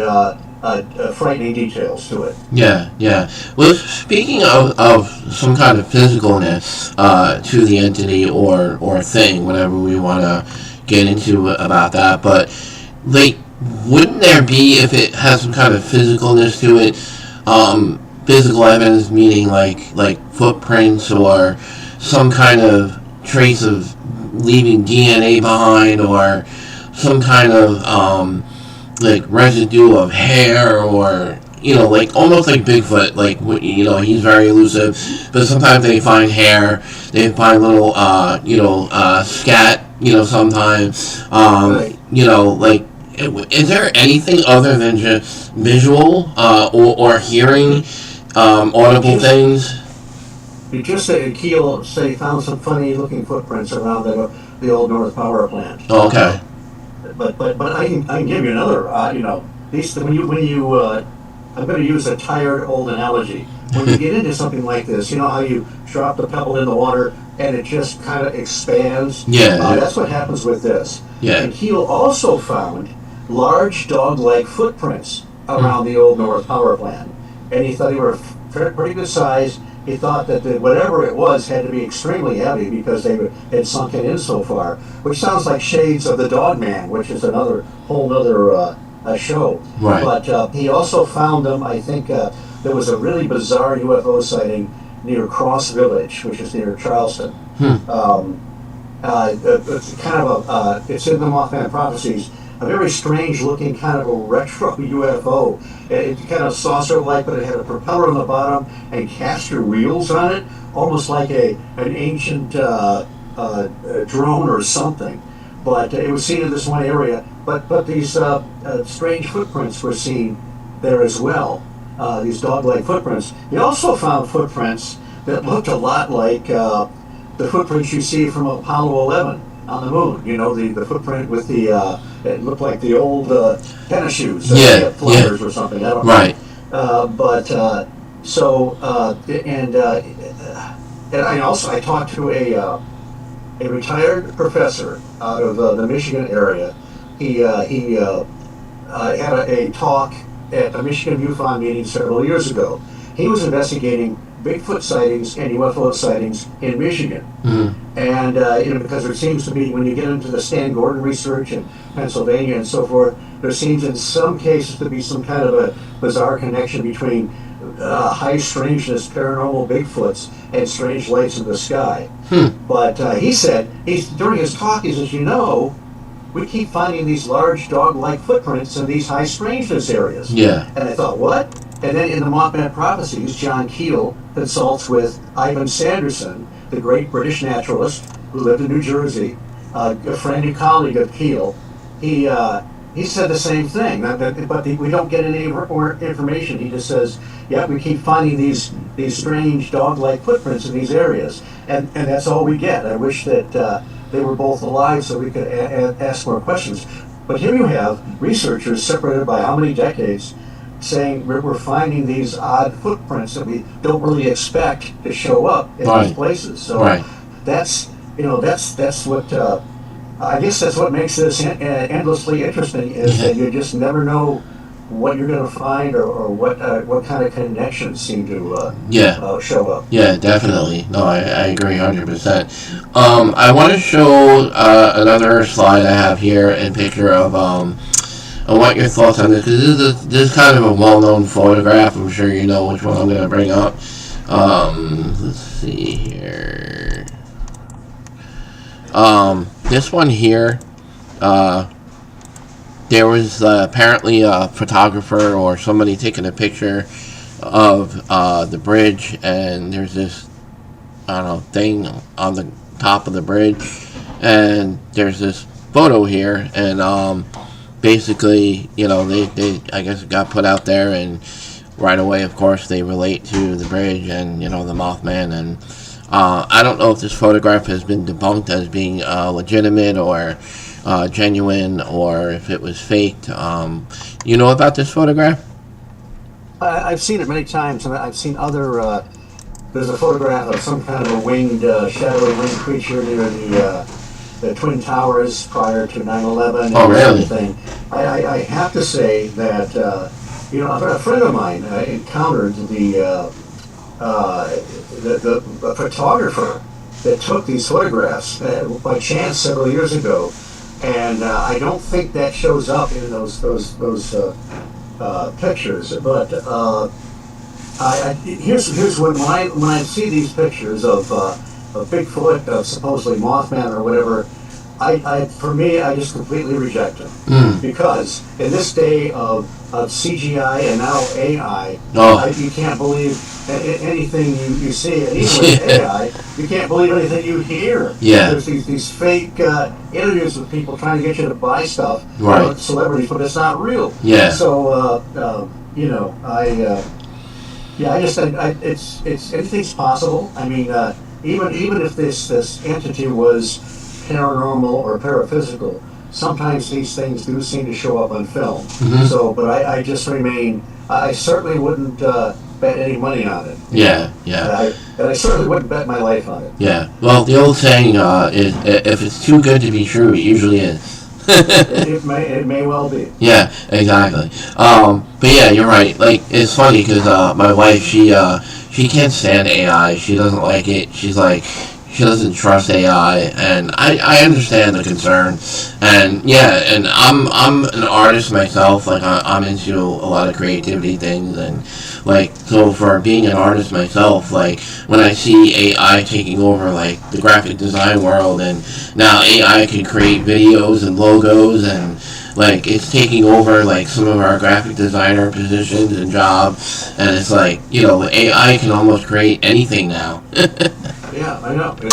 frightening details to it. Yeah, yeah. Well, speaking of some kind of physicalness to the entity or thing, whatever we want to get into about that, but wouldn't there be, if it has some kind of physicalness to it, physical evidence, meaning like footprints or some kind of trace of leaving DNA behind, or some kind of residue of hair, or almost like Bigfoot, he's very elusive, but sometimes they find hair, they find little scat, sometimes Right. Is there anything other than just visual or hearing audible things? You just said Keel found some funny looking footprints around the old North Power Plant. Oh, okay. But I can give you another. These when you I'm going to use a tired old analogy. When you get into something like this, how you drop the pebble in the water and it just kind of expands. Yeah. That's what happens with this. Yeah. And Keel also found large dog-like footprints around the old North Power Plant, and he thought they were pretty good size. He thought that whatever it was had to be extremely heavy because they had sunken in so far, which sounds like shades of the Dog Man, which is whole other show. Right. But he also found them, I think, there was a really bizarre UFO sighting near Cross Village, which is near Charleston. It's kind of it's in the Mothman Prophecies. a very strange looking kind of a retro UFO. It kind of saucer-like, but it had a propeller on the bottom and caster wheels on it, almost like an ancient drone or something. But it was seen in this one area. But these strange footprints were seen there as well. These dog-like footprints. They also found footprints that looked a lot like the footprints you see from Apollo 11 on the moon. You know, the footprint with the it looked like the old tennis shoes, flutters or something. I don't know. And I talked to a retired professor out of the Michigan area. He had a talk at a Michigan MUFON meeting several years ago. He was investigating Bigfoot sightings and UFO sightings in Michigan. Mm-hmm. And because there seems to be, when you get into the Stan Gordon research in Pennsylvania and so forth, there seems in some cases to be some kind of a bizarre connection between high strangeness, paranormal Bigfoots, and strange lights in the sky. But he said, during his talk, he says, we keep finding these large dog-like footprints in these high strangeness areas. Yeah. And I thought, what? And then in the Mothman Prophecies, John Keel consults with Ivan Sanderson, the great British naturalist who lived in New Jersey, a friend and colleague of Keel. He said the same thing, but we don't get any more information. He just says, yeah, we keep finding these strange dog-like footprints in these areas, and that's all we get. I wish that they were both alive so we could ask more questions. But here you have researchers separated by how many decades saying we're finding these odd footprints that we don't really expect to show up in these places. So that's what I guess that's what makes this endlessly interesting, is that you just never know what you're going to find or what kind of connections seem to show up. Yeah, definitely. No, I agree 100%. I want to show another slide I have here, a picture of I want your thoughts on this, because this is kind of a well-known photograph. I'm sure you know which one I'm going to bring up. Let's see here. This one here, there was apparently a photographer or somebody taking a picture of the bridge, and there's this, thing on the top of the bridge, and there's this photo here, and basically, they I guess it got put out there, and right away, of course, they relate to the bridge and, the Mothman, and I don't know if this photograph has been debunked as being legitimate or genuine, or if it was faked. You know about this photograph? I've seen it many times, and I've seen other, there's a photograph of some kind of a winged, shadowy winged creature near the Twin Towers prior to 9/11 and everything. I have to say that, a friend of mine encountered the photographer that took these photographs by chance several years ago, and I don't think that shows up in those pictures. But here's when I see these pictures of Bigfoot, of supposedly Mothman or whatever, for me, I just completely reject them. Because in this day of CGI and now AI, you can't believe anything you see. And even with AI, you can't believe anything you hear. Yeah. There's these fake interviews with people trying to get you to buy stuff, celebrities, but it's not real. Yeah. So, it's anything's possible. I mean, even if this entity was paranormal or paraphysical, sometimes these things do seem to show up on film. Mm-hmm. So, but I just remain. I certainly wouldn't bet any money on it. Yeah. And I certainly wouldn't bet my life on it. Yeah. Well, the old saying is, if it's too good to be true, it usually is. it may well be. Yeah, exactly. But yeah, you're right. Like, it's funny because my wife, she can't stand AI. She doesn't like it. She's like, she doesn't trust AI, and I understand the concern. And yeah, and I'm an artist myself. Like, I'm into a lot of creativity things, and like, so for being an artist myself, like, when I see AI taking over like the graphic design world, and now AI can create videos and logos, and like it's taking over like some of our graphic designer positions and jobs, and it's like AI can almost create anything now. Yeah, I know. It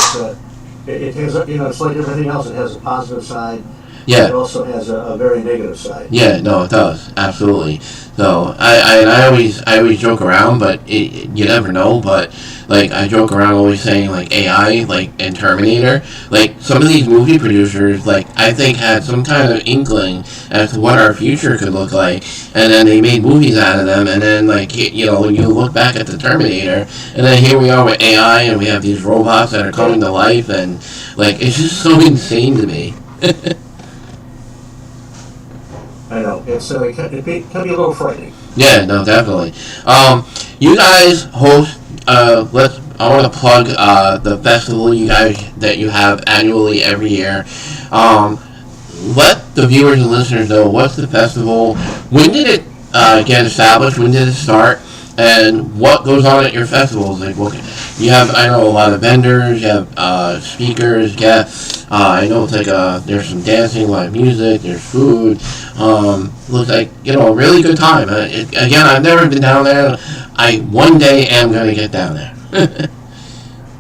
has it's like everything else. It has a positive side. But Yeah. it also has a very negative side. Yeah, no, it does absolutely. So I always joke around, but you never know. But like I joke around always saying like AI, like and Terminator, like some of these movie producers, like I think had some kind of inkling as to what our future could look like, and then they made movies out of them, and then like when you look back at the Terminator, and then here we are with AI, and we have these robots that are coming to life, and like it's just so insane to me. I know. It can be a little frightening. Yeah, no, definitely. You guys host. Let's. I want to plug the festival you guys that you have annually every year. Um, let the viewers and listeners know what's the festival. When did it get established? When did it start? And what goes on at your festivals? Like, what you have? I know a lot of vendors. You have speakers, guests. I know it's like there's some dancing, live music. There's food. Looks like a really good time. Again, I've never been down there. I one day am gonna get down there.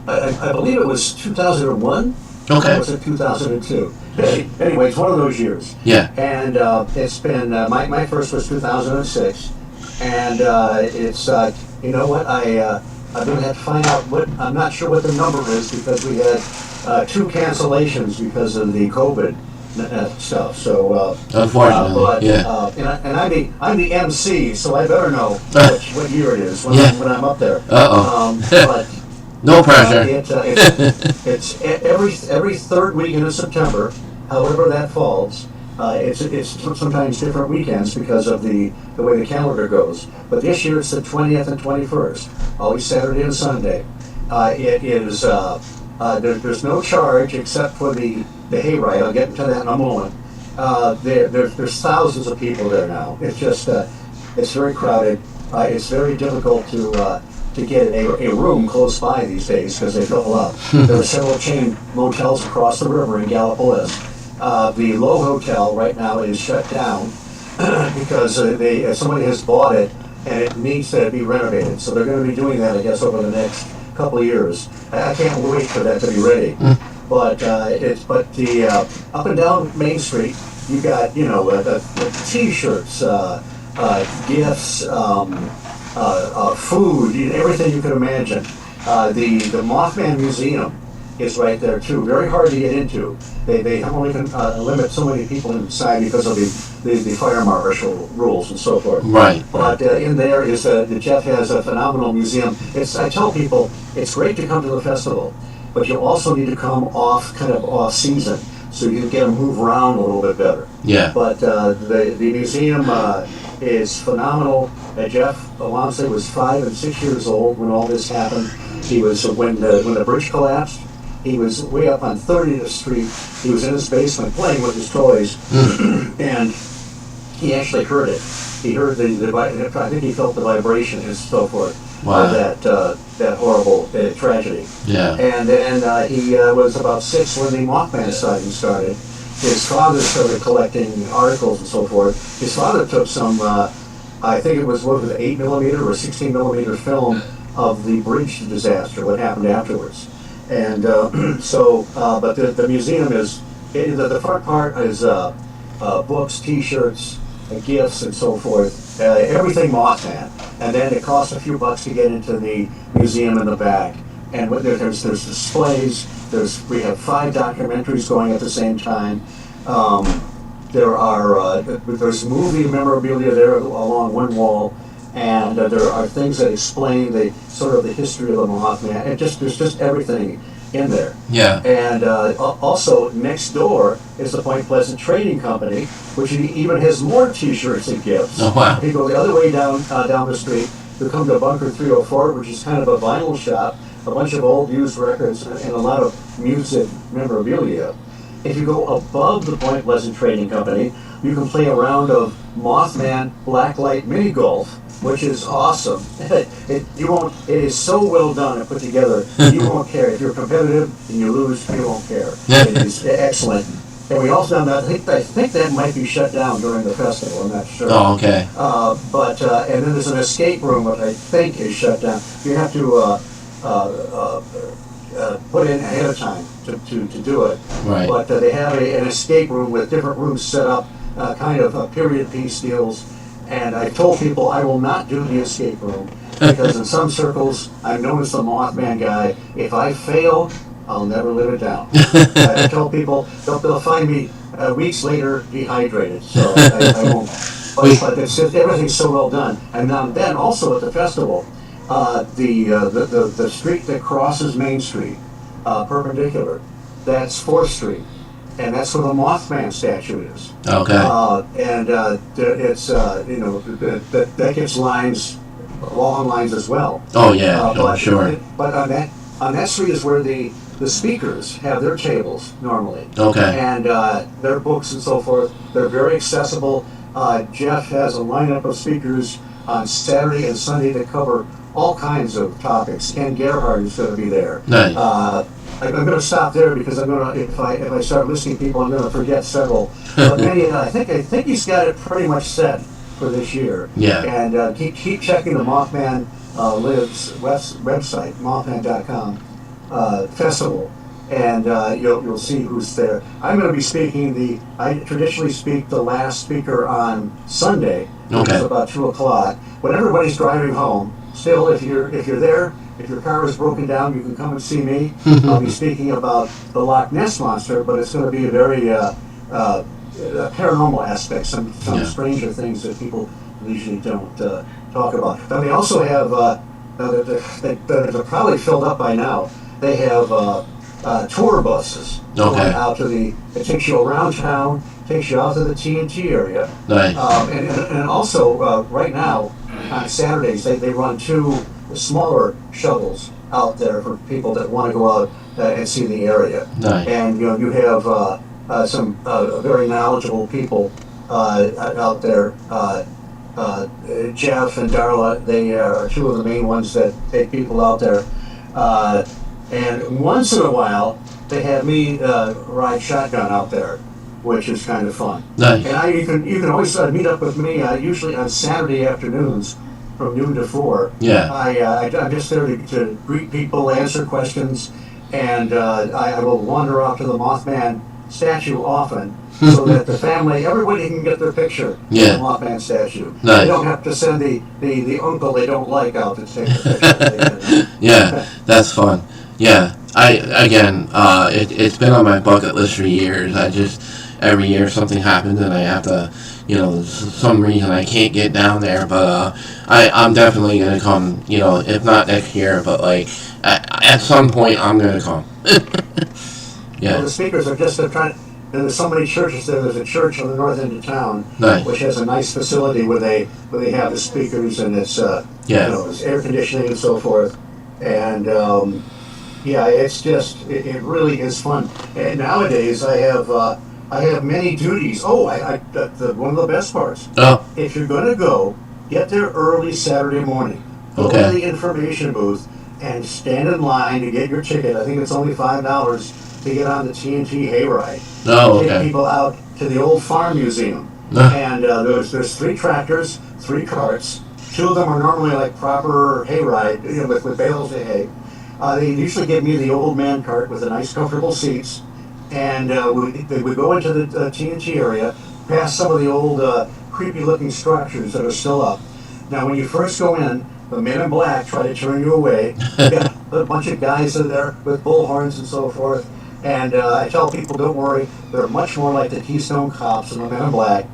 I believe it was 2001. Or Okay. was it 2002? Anyway, it's one of those years. Yeah. And it's been my first was 2006, and it's you know what I'm going to have to find out what I'm not sure what the number is because we had two cancellations because of the COVID stuff. So, Unfortunately, yeah. I'm the MC, so I better know what year it is Yeah. when I'm up there. Uh-oh. But No pressure. it's every third weekend of September, however that falls. It's sometimes different weekends because of the way the calendar goes. But this year it's the 20th and 21st, always Saturday and Sunday. It is there's no charge except for the hayride. I'll get into that in a moment. There's thousands of people there now. It's just it's very crowded. It's very difficult to get a room close by these days because they fill up. There are several chain motels across the river in Gallipolis. The Low Hotel right now is shut down because somebody has bought it and it needs to be renovated. So they're going to be doing that, I guess, over the next couple of years. I can't wait for that to be ready. But the up and down Main Street, you got the T-shirts, gifts, food, everything you could imagine. The Mothman Museum is right there too. Very hard to get into. They only can limit so many people inside because of the fire marshal rules and so forth. Right. But in there is Jeff has a phenomenal museum. I tell people it's great to come to the festival, but you also need to come kind of off season, so you can get to move around a little bit better. Yeah. But the museum is phenomenal. Jeff Alonso was 5 and 6 years old when all this happened. He was when the bridge collapsed. He was way up on 30th Street. He was in his basement playing with his toys, and he actually heard it. He heard I think he felt the vibration and so forth. Wow. Of that horrible tragedy. Yeah. And he was about 6 when the Mothman sighting started. His father started collecting articles and so forth. His father took some, I think it was 8mm or 16mm film of the bridge disaster, what happened afterwards. And but the museum is, the front part is books, T-shirts, gifts, and so forth. Everything Mothman. And then it costs a few bucks to get into the museum in the back. And there's displays. We have 5 documentaries going at the same time. There's movie memorabilia there along one wall, and there are things that explain the history of the Mothman. There's just everything in there. Yeah. And also next door is the Point Pleasant Trading Company, which even has more T-shirts and gifts. Oh wow. If you go the other way down the street, you come to Bunker 304, which is kind of a vinyl shop, a bunch of old used records, and a lot of music memorabilia. If you go above the Point Pleasant Trading Company, you can play a round of Mothman Blacklight Mini Golf, which is awesome. It is so well done and put together, you won't care. If you're competitive and you lose, you won't care. It is excellent. And we also, I think that might be shut down during the festival. I'm not sure. Oh, okay. And then there's an escape room, which I think is shut down. You have to put in ahead of time to do it. Right. But they have an escape room with different rooms set up, kind of period piece deals. And I told people I will not do the escape room because in some circles I'm known as the Mothman guy. If I fail, I'll never live it down. I tell people they'll find me weeks later dehydrated, so I won't. But it's just, everything's so well done. And then also at the festival, the street that crosses Main Street, perpendicular, that's 4th Street. And that's where the Mothman statue is. Okay. It's that gets lines, long lines as well. Oh yeah, sure. But on that street is where the speakers have their tables normally. Okay. And their books and so forth. They're very accessible. Jeff has a lineup of speakers on Saturday and Sunday that cover all kinds of topics. Ken Gerhard is going to be there. Nice. I'm going to stop there because I'm going to, if I start listing people, I'm going to forget several. But many, I think he's got it pretty much set for this year. Yeah. And keep checking the Mothman Lives website, Mothman.com festival, and you'll see who's there. I'm going to be speaking I traditionally speak the last speaker on Sunday, which is about 2:00. When everybody's driving home, still, if you're there. If your car is broken down, you can come and see me. I'll be speaking about the Loch Ness Monster, but it's going to be a very paranormal aspect, some stranger things that people usually don't talk about. Then they also have, they're probably filled up by now, they have tour buses going out to it takes you around town, takes you out to the TNT area. Nice. And also, right now, on Saturdays, they run 2 smaller shuttles out there for people that want to go out and see the area. Nice. And you have some very knowledgeable people out there. Jeff and Darla, they are 2 of the main ones that take people out there. And once in a while, they have me ride shotgun out there, which is kind of fun. Nice. And you can always meet up with me usually on Saturday afternoons from noon to 4. Yeah. I'm just there to greet people, answer questions, and I will wander off to the Mothman statue often so that the family, everybody can get their picture of the Mothman statue. Nice. They don't have to send the uncle they don't like out to take the picture. Yeah, that's fun. Yeah. It's been on my bucket list for years. Every year something happens and I have to, some reason I can't get down there, but I'm definitely going to come, if not next year, but at some point I'm going to come. Yeah. Well, the speakers are just trying, there's so many churches there. There's a church on the north end of town, which has a nice facility where they have the speakers and it's, it's air conditioning and so forth. And, it's just, it really is fun. And nowadays I have many duties. Oh, one of the best parts. Oh. If you're going to go, get there early Saturday morning. Go to the information booth and stand in line to get your ticket. I think it's only $5 to get on the TNT hayride. Oh, okay. Take people out to the old farm museum. And there's 3 tractors, 3 carts. 2 of them are normally like proper hayride, with bales of hay. They usually give me the old man cart with the nice comfortable seats. And we go into the TNT area, past some of the old creepy-looking structures that are still up. Now, when you first go in, the men in black try to turn you away. You got a bunch of guys in there with bullhorns and so forth. And I tell people, don't worry, they're much more like the Keystone Cops and the men in black.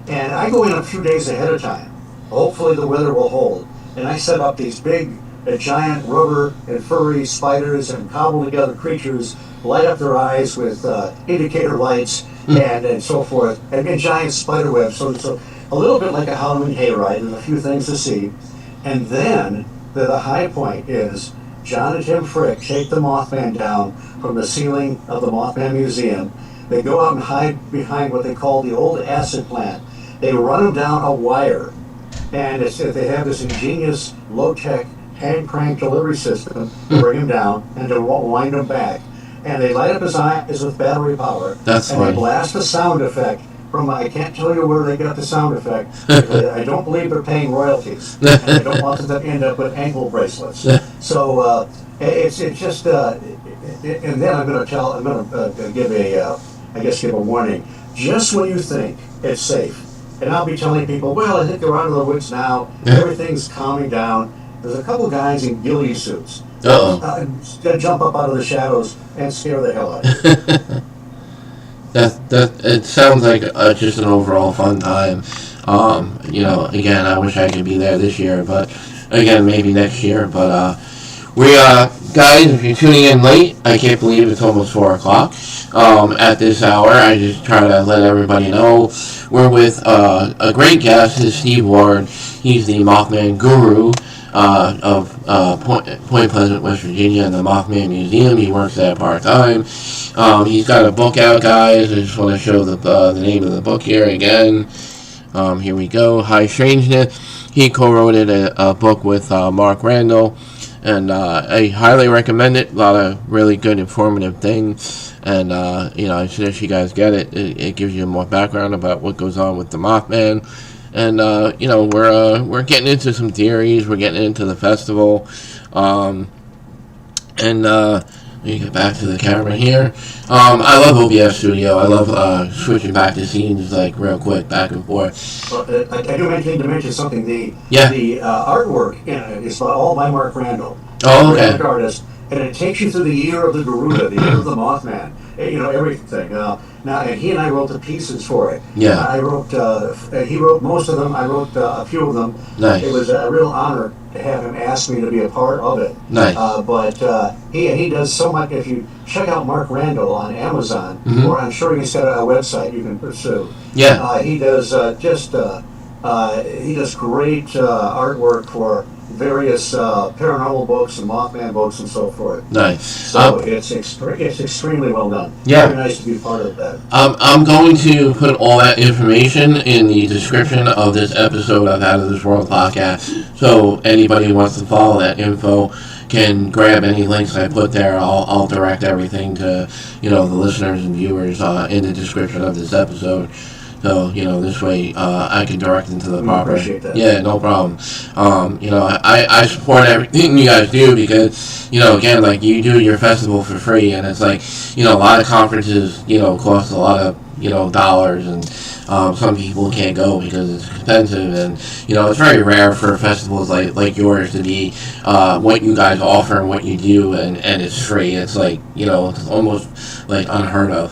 And I go in a few days ahead of time. Hopefully the weather will hold. And I set up these big, giant rubber and furry spiders and cobbled together creatures, light up their eyes with indicator lights and so forth, and giant spider webs. So a little bit like a Halloween hayride. There's a few things to see. And then the high point is John and Tim Frick take the Mothman down from the ceiling of the Mothman Museum. They go out and hide behind what they call the old acid plant. They run him down a wire, and they have this ingenious low-tech hand crank delivery system to bring him down and to wind him back. and they light up his eyes with battery power. That's and funny. They blast a sound effect from, I can't tell you where they got the sound effect. I don't believe they're paying royalties, and I don't want them to end up with ankle bracelets. So it's just, and then I'm going to give give a warning. Just when you think it's safe, and I'll be telling people, well, I think they're out of the woods now, everything's calming down. There's a couple guys in ghillie suits that jump up out of the shadows and scare the hell out of you. It sounds like just an overall fun time. Again, I wish I could be there this year, but again, maybe next year. But guys, if you're tuning in late, I can't believe it's almost 4 o'clock. At this hour, I just try to let everybody know we're with a great guest. Is Steve Ward. He's the Mothman guru of Point Pleasant, West Virginia, and the Mothman Museum. He works there part-time. He's got a book out, guys. I just want to show the name of the book here again. Here we go. High Strangeness. He co-wrote a book with Mark Randall, and I highly recommend it. A lot of really good, informative things. And, I suggest you guys get it. It gives you more background about what goes on with the Mothman. And, we're getting into some theories. We're getting into the festival. Let me get back to the camera here. I love OBS Studio. I love switching back the scenes, like, real quick, back and forth. Well, I do need to mention something. The artwork in it is all by Mark Randall. Oh, okay. Graphic artist. And it takes you through the year of the Garuda, the year of the Mothman, everything. And he and I wrote the pieces for it. Yeah. He wrote most of them. I wrote a few of them. Nice. It was a real honor to have him ask me to be a part of it. Nice. But he does so much. If you check out Mark Randall on Amazon, or I'm sure he's got a website you can pursue. Yeah. He does he does great artwork for various paranormal books and Mothman books and so forth. Nice. So it's extremely well done. Yeah. Very nice to be part of that. I'm going to put all that information in the description of this episode of Out of This World podcast. So anybody who wants to follow that info can grab any links I put there. I'll direct everything to, the listeners and viewers in the description of this episode. So, this way I can direct them to the proper. Appreciate that. Yeah, no problem. I support everything you guys do because, again, like, you do your festival for free, and it's like, a lot of conferences, cost a lot of, dollars, and some people can't go because it's expensive, and, it's very rare for festivals like yours to be what you guys offer and what you do, and it's free. It's like, it's almost like unheard of.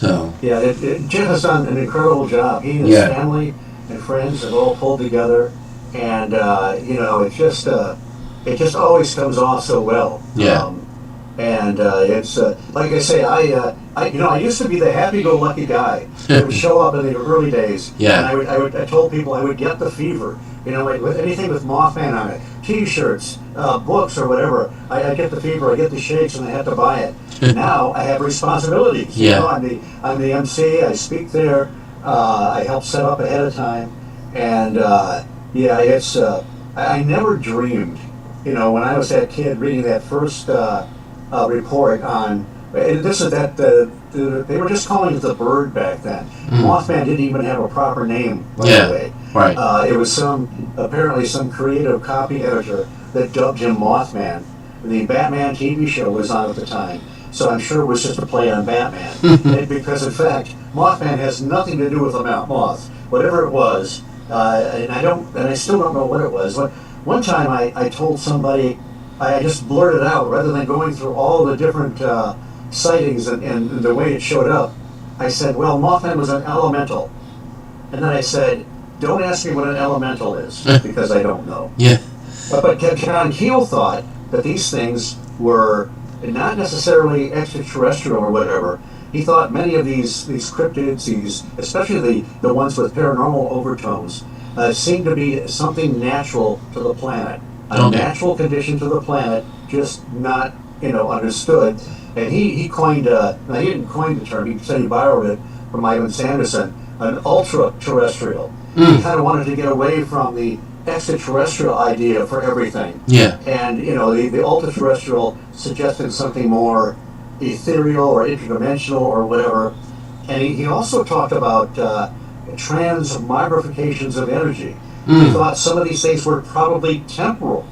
So. Yeah, Jim has done an incredible job. He and his family and friends have all pulled together, and it just always comes off so well. Yeah. It's like I say, I used to be the happy-go-lucky guy that would show up in the early days. Yeah. And I told people I would get the fever. With anything with Mothman on it, T-shirts, books, or whatever. I get the fever. I get the shakes, and I have to buy it. Now I have responsibilities. Yeah. I'm the MC. I speak there. I help set up ahead of time, and it's. I never dreamed, when I was that kid reading that first report on. This is that they were just calling it the bird back then. Mothman didn't even have a proper name, by the way. Right. It was apparently some creative copy editor that dubbed him Mothman. The Batman TV show was on at the time. So I'm sure it was just a play on Batman. Because, in fact, Mothman has nothing to do with the moth. Whatever it was, and I still don't know what it was. One time I told somebody, I just blurted out, rather than going through all the different sightings and the way it showed up, I said, well, Mothman was an elemental. And then I said, don't ask me what an elemental is, because I don't know. Yeah. But John Keel thought that these things were not necessarily extraterrestrial or whatever. He thought many of these cryptids, especially the ones with paranormal overtones, seemed to be something natural to the planet. A natural condition to the planet, just not, understood. And he coined, he didn't coin the term, he said he borrowed it from Ivan Sanderson, an ultra-terrestrial. He kind of wanted to get away from the extraterrestrial idea for everything. Yeah. And, the ultra-terrestrial suggested something more ethereal or interdimensional or whatever. And he also talked about transmogrifications of energy. He thought some of these things were probably temporal.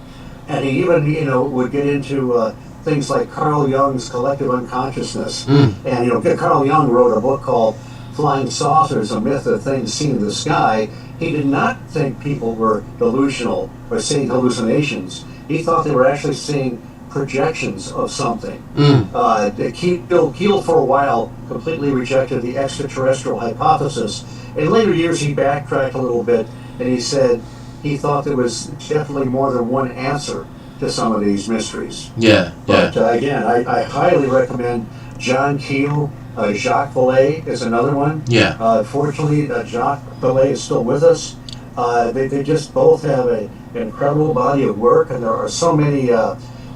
And he even, would get into things like Carl Jung's collective unconsciousness. And, Carl Jung wrote a book called Flying Saucers, a myth of things seen in the sky. He did not think people were delusional or seeing hallucinations. He thought they were actually seeing projections of something. Keel for a while completely rejected the extraterrestrial hypothesis. In later years he backtracked a little bit and he said he thought there was definitely more than one answer to some of these mysteries. But again, I highly recommend John Keel. Jacques Vallée is another one. Fortunately, Jacques Vallée is still with us. They just both have an incredible body of work, and there are so many.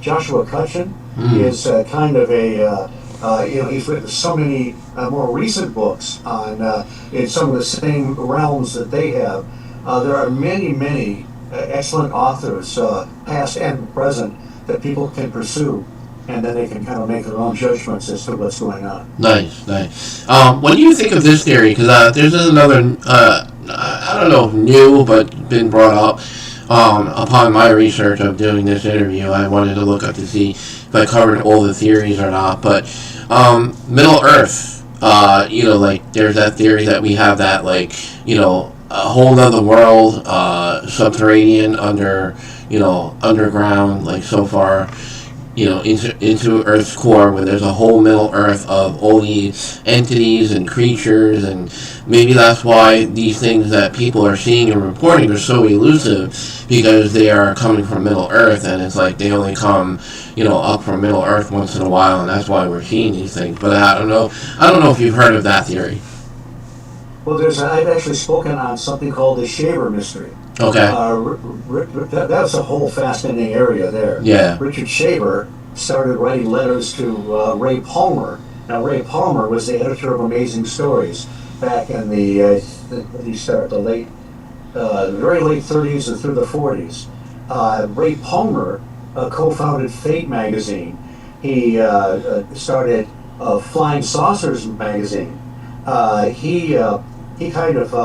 Joshua Cutchin is kind of a, he's written so many more recent books on in some of the same realms that they have. There are many excellent authors, past and present, that people can pursue. And then they can kind of make their own judgments as to what's going on. Nice. What do you think of this theory? Because there's another, I don't know if new, but been brought up upon my research of doing this interview. I wanted to look up to see if I covered all the theories or not. But Middle Earth, like there's that theory that we have that, a whole other world, subterranean, underground, like so far. Into Earth's core, where there's a whole Middle Earth of all these entities and creatures, and maybe that's why these things that people are seeing and reporting are so elusive, because they are coming from Middle Earth, and it's like they only come, up from Middle Earth once in a while, and that's why we're seeing these things. But I don't know if you've heard of that theory. Well, I've actually spoken on something called the Shaver mystery. Okay. That's a whole fascinating area there. Yeah. Richard Shaver started writing letters to Ray Palmer. Now, Ray Palmer was the editor of Amazing Stories back in the very late 30s and through the 40s. Ray Palmer co-founded Fate magazine. He started Flying Saucers magazine. He kind of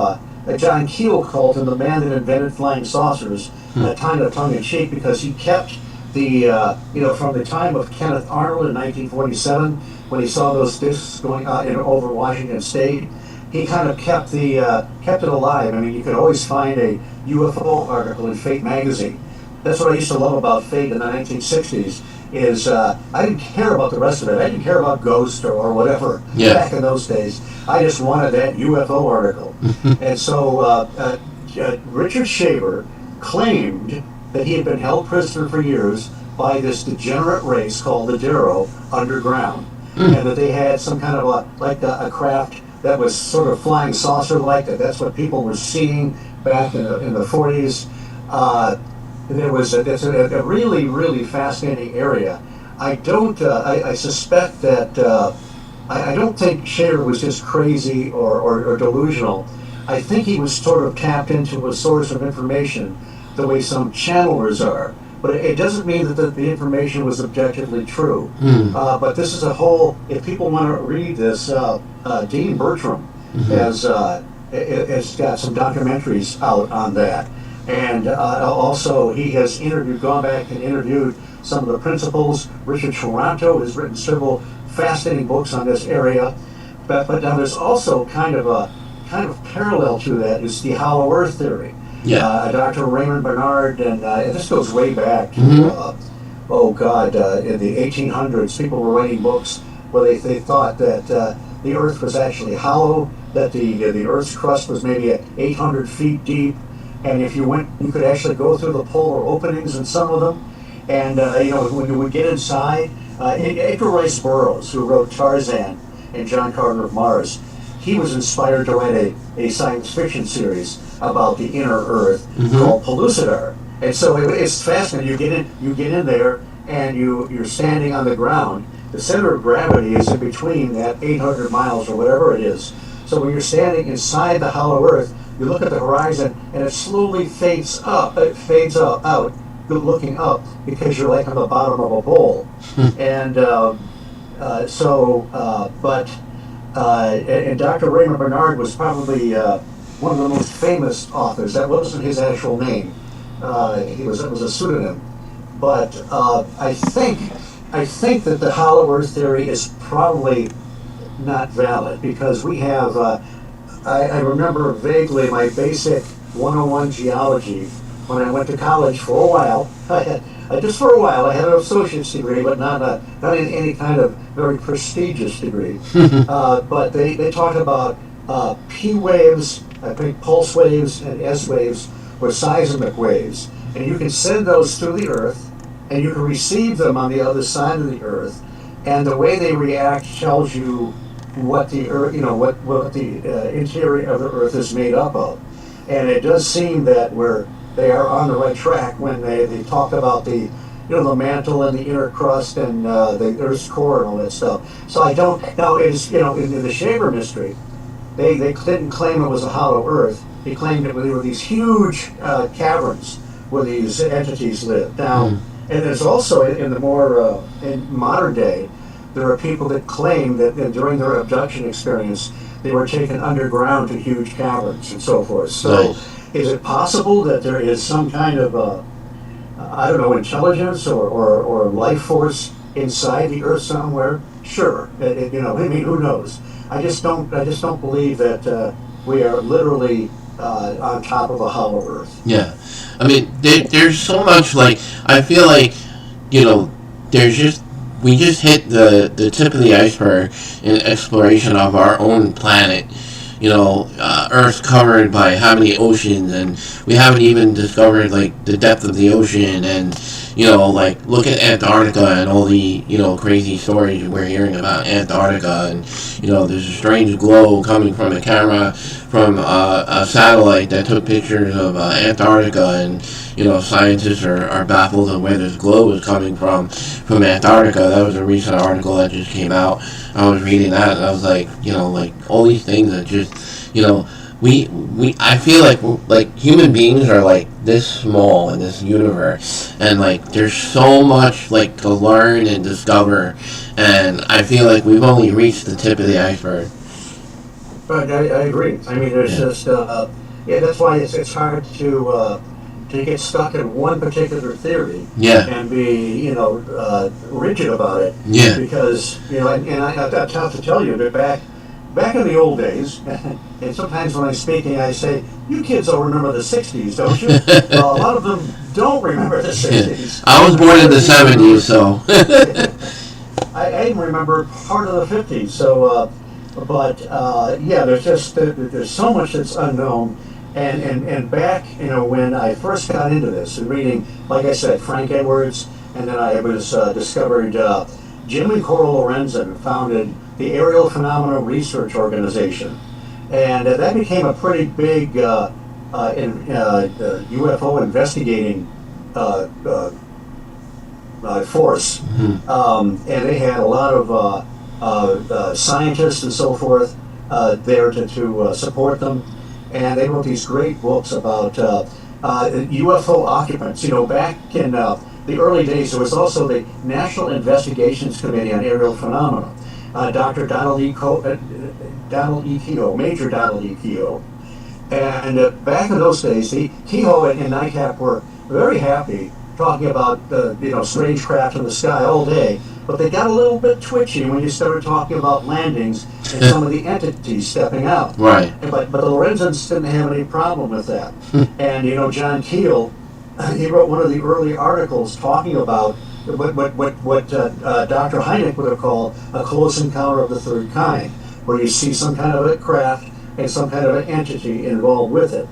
John Keel called him the man that invented flying saucers, kind of tongue-in-cheek, because he kept the, from the time of Kenneth Arnold in 1947, when he saw those discs going over Washington State, he kind of kept it alive. I mean, you could always find a UFO article in Fate magazine. That's what I used to love about Fate in the 1960s, is I didn't care about the rest of it. I didn't care about Ghost or whatever back in those days. I just wanted that UFO article. And so Richard Shaver claimed that he had been held prisoner for years by this degenerate race called the Darrow underground, and that they had some kind of a craft that was sort of flying saucer-like. That's what people were seeing back in the 40s. It's a really fascinating area. I suspect that I don't think Shaver was just crazy or delusional. I think he was sort of tapped into a source of information the way some channelers are. But it doesn't mean that the information was objectively true. But this is a whole, if people want to read this, Dean Bertram has got some documentaries out on that. And also he has gone back and interviewed some of the principals. Richard Toronto has written several fascinating books on this area. But now there's also kind of parallel to that is the Hollow Earth theory. Dr. Raymond Bernard, and this goes way back to, in the 1800s, people were writing books where they thought that the Earth was actually hollow, that the Earth's crust was maybe 800 feet deep, and if you went, you could actually go through the polar openings in some of them, and when you would get inside, Edgar Rice Burroughs, who wrote Tarzan and John Carter of Mars, he was inspired to write a science fiction series about the inner Earth called Pellucidar. And so it's fascinating. You get in there, and you're standing on the ground. The center of gravity is in between that 800 miles or whatever it is. So when you're standing inside the hollow Earth, you look at the horizon, and it slowly fades up. It fades out, looking up, because you're like on the bottom of a bowl. And And Dr. Raymond Bernard was probably one of the most famous authors. That wasn't his actual name. It was a pseudonym. But I think that the hollow Earth theory is probably not valid because we have. I remember vaguely my basic 101 geology when I went to college for a while. Just for a while, I had an associate's degree, but not in any kind of very prestigious degree. But they talked about P waves, I think pulse waves and S waves were seismic waves, and you can send those through the Earth, and you can receive them on the other side of the Earth, and the way they react tells you what the Earth, what the interior of the Earth is made up of, and it does seem that they are on the right track when they talk about the the mantle and the inner crust and the Earth's core and all that stuff. So I don't now is in the Shaver mystery, they didn't claim it was a hollow Earth. They claimed it there were these huge caverns where these entities lived. Now, and there's also in the more in modern day, there are people that claim that during their abduction experience, they were taken underground to huge caverns and so forth. So, is it possible that there is some kind of I don't know, intelligence or life force inside the Earth somewhere? Sure, I mean, who knows? I just don't believe that we are literally on top of a hollow Earth. Yeah, I mean, there's so much, like, I feel like, there's just, we just hit the tip of the iceberg in exploration of our own planet. Earth's covered by how many oceans, and we haven't even discovered, like, the depth of the ocean, and, like, look at Antarctica and all the, crazy stories we're hearing about Antarctica, and, there's a strange glow coming from a camera from a satellite that took pictures of Antarctica, and, scientists are baffled on where this glow is coming from Antarctica. That was a recent article that just came out. I was reading that, and I was like, like, all these things that just, I feel like human beings are, like, this small in this universe, and, like, there's so much, like, to learn and discover, and I feel like we've only reached the tip of the iceberg. Right, I agree. I mean, there's just, that's why it's hard to get stuck in one particular theory and be, rigid about it. Yeah. Because, and I have to tell you that back in the old days, and sometimes when I'm speaking, I say, you kids all remember the 60s, don't you? Well, a lot of them don't remember the 60s. I was born in the 70s, so. I even remember part of the 50s, so, there's so much that's unknown. And back, when I first got into this and reading, like I said, Frank Edwards, and then I was discovered Jim and Coral Lorenzen founded the Aerial Phenomena Research Organization, and that became a pretty big UFO investigating force, and they had a lot of scientists and so forth there to support them. And they wrote these great books about UFO occupants. Back in the early days, there was also the National Investigations Committee on Aerial Phenomena. Dr. Donald E. Keogh, Major Donald E. Keogh. And back in those days, Keogh and NICAP were very happy talking about strange craft in the sky all day. But they got a little bit twitchy when you started talking about landings and some of the entities stepping out. Right. But the Lorenzens didn't have any problem with that. And John Keel, he wrote one of the early articles talking about what Dr. Hynek would have called a close encounter of the third kind, where you see some kind of a craft and some kind of an entity involved with it.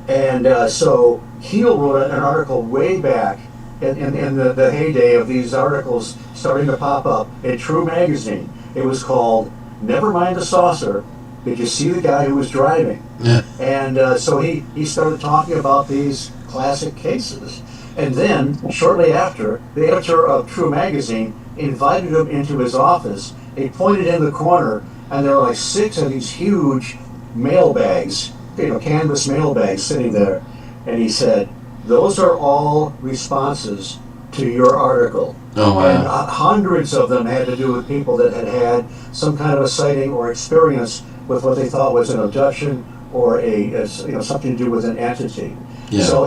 And so Keel wrote an article way back in the heyday of these articles starting to pop up in True Magazine. It was called Never Mind the Saucer, Did You See the Guy Who Was Driving? Yeah. And so he started talking about these classic cases. And then, shortly after, the editor of True Magazine invited him into his office. He pointed in the corner, and there were like 6 of these huge mail bags, canvas mail bags sitting there. And he said, those are all responses to your article. Oh, wow. And hundreds of them had to do with people that had had some kind of a sighting or experience with what they thought was an abduction or something to do with an entity. Yeah. So,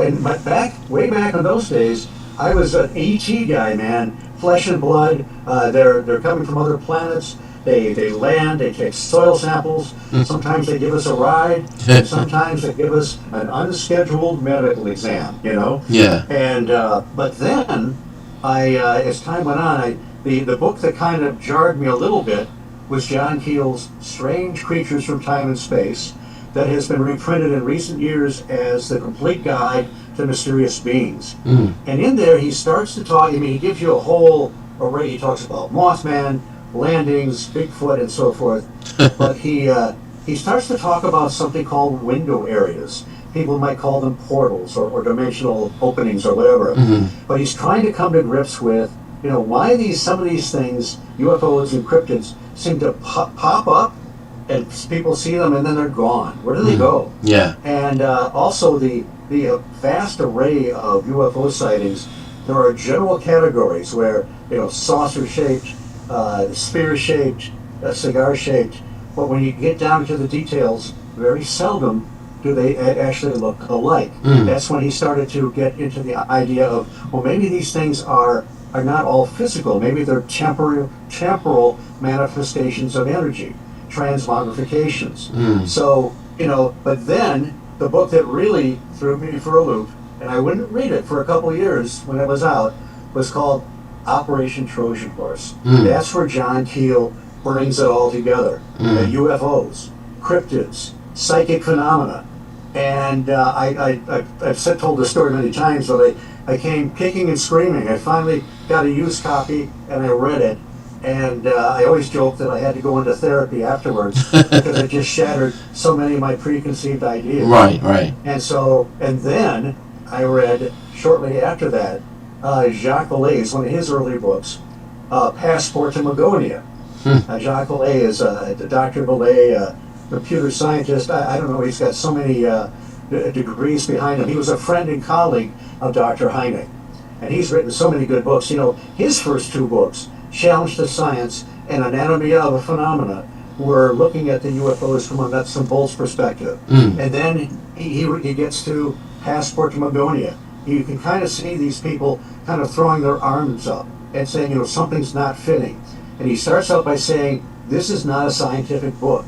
way back in those days, I was an ET guy, man. Flesh and blood. They're coming from other planets. They land. They take soil samples. Sometimes they give us a ride. And sometimes they give us an unscheduled medical exam. Yeah. And but then, as time went on, the book that kind of jarred me a little bit was John Keel's Strange Creatures from Time and Space, that has been reprinted in recent years as The Complete Guide to Mysterious Beings. And in there, he starts to talk. He gives you a whole array. He talks about Mothman, landings, Bigfoot, and so forth. But he starts to talk about something called window areas. People might call them portals or dimensional openings or whatever. But he's trying to come to grips with, why some of these things, UFOs and cryptids, seem to pop up, and people see them and then they're gone. Where do they go? Yeah. And also the vast array of UFO sightings. There are general categories where saucer-shaped, spear-shaped, cigar-shaped. But when you get down to the details, very seldom do they actually look alike. That's when he started to get into the idea of, well, maybe these things are not all physical. Maybe they're temporal manifestations of energy, transmogrifications. So, but then the book that really threw me for a loop, and I wouldn't read it for a couple of years when it was out, was called Operation Trojan Horse. That's where John Keel brings it all together. UFOs, cryptids, psychic phenomena. And I've told this story many times, but I came kicking and screaming. I finally got a used copy and I read it. And I always joke that I had to go into therapy afterwards because it just shattered so many of my preconceived ideas. Right. And then I read shortly after that Jacques Vallée's, one of his early books, Passport to Magonia. Jacques Vallée is Dr. Vallée, computer scientist. I don't know, he's got so many degrees behind him. He was a friend and colleague of Dr. Hynek, and he's written so many good books. His first two books, Challenge to Science and Anatomy of a Phenomena, were looking at the UFOs from a nuts and bolts perspective. And then he gets to Passport to Magonia. You can kind of see these people kind of throwing their arms up and saying, something's not fitting. And he starts out by saying, this is not a scientific book.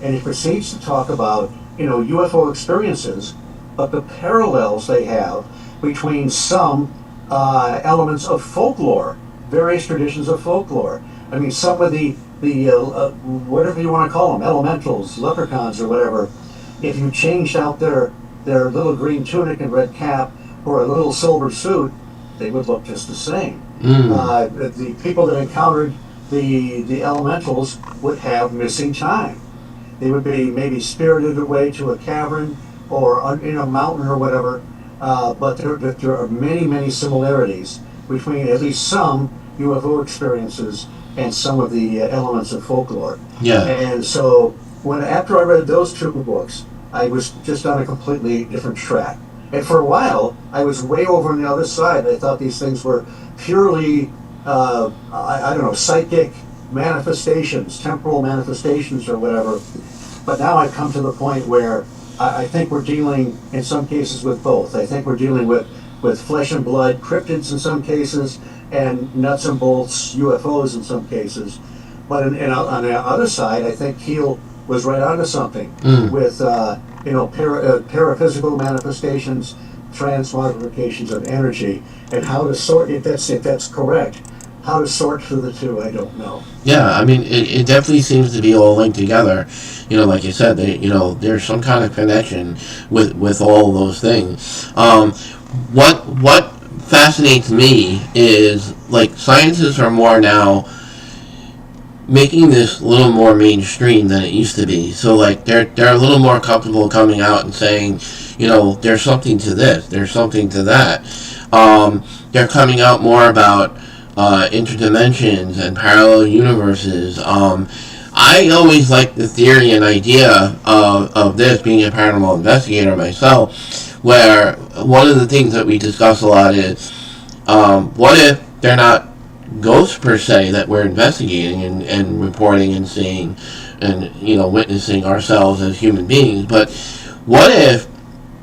And he proceeds to talk about, UFO experiences, but the parallels they have between some elements of folklore, various traditions of folklore. I mean, some of the whatever you want to call them, elementals, leprechauns, or whatever, if you changed out their little green tunic and red cap for a little silver suit, they would look just the same. The people that encountered the elementals would have missing time. They would be maybe spirited away to a cavern or in a mountain or whatever, but there are many similarities between at least some UFO experiences and some of the elements of folklore. Yeah. And so after I read those two books, I was just on a completely different track. And for a while, I was way over on the other side. I thought these things were purely, I don't know, psychic manifestations, temporal manifestations or whatever. But now I've come to the point where I think we're dealing, in some cases, with both. I think we're dealing with flesh and blood cryptids in some cases, and nuts and bolts UFOs in some cases. But on the other side, I think Keel was right onto something with paraphysical manifestations, transmogrifications of energy, and how to sort, if that's correct, how to sort through the two, I don't know. Yeah, I mean, it definitely seems to be all linked together. Like you said, there's some kind of connection with all those things. What fascinates me is, like, scientists are more now making this a little more mainstream than it used to be. So, like, they're a little more comfortable coming out and saying, there's something to this, there's something to that. They're coming out more about interdimensions and parallel universes. I always liked the theory and idea of this, being a paranormal investigator myself, where one of the things that we discuss a lot is What if they're not ghosts per se that we're investigating and reporting and seeing and witnessing ourselves as human beings, but what if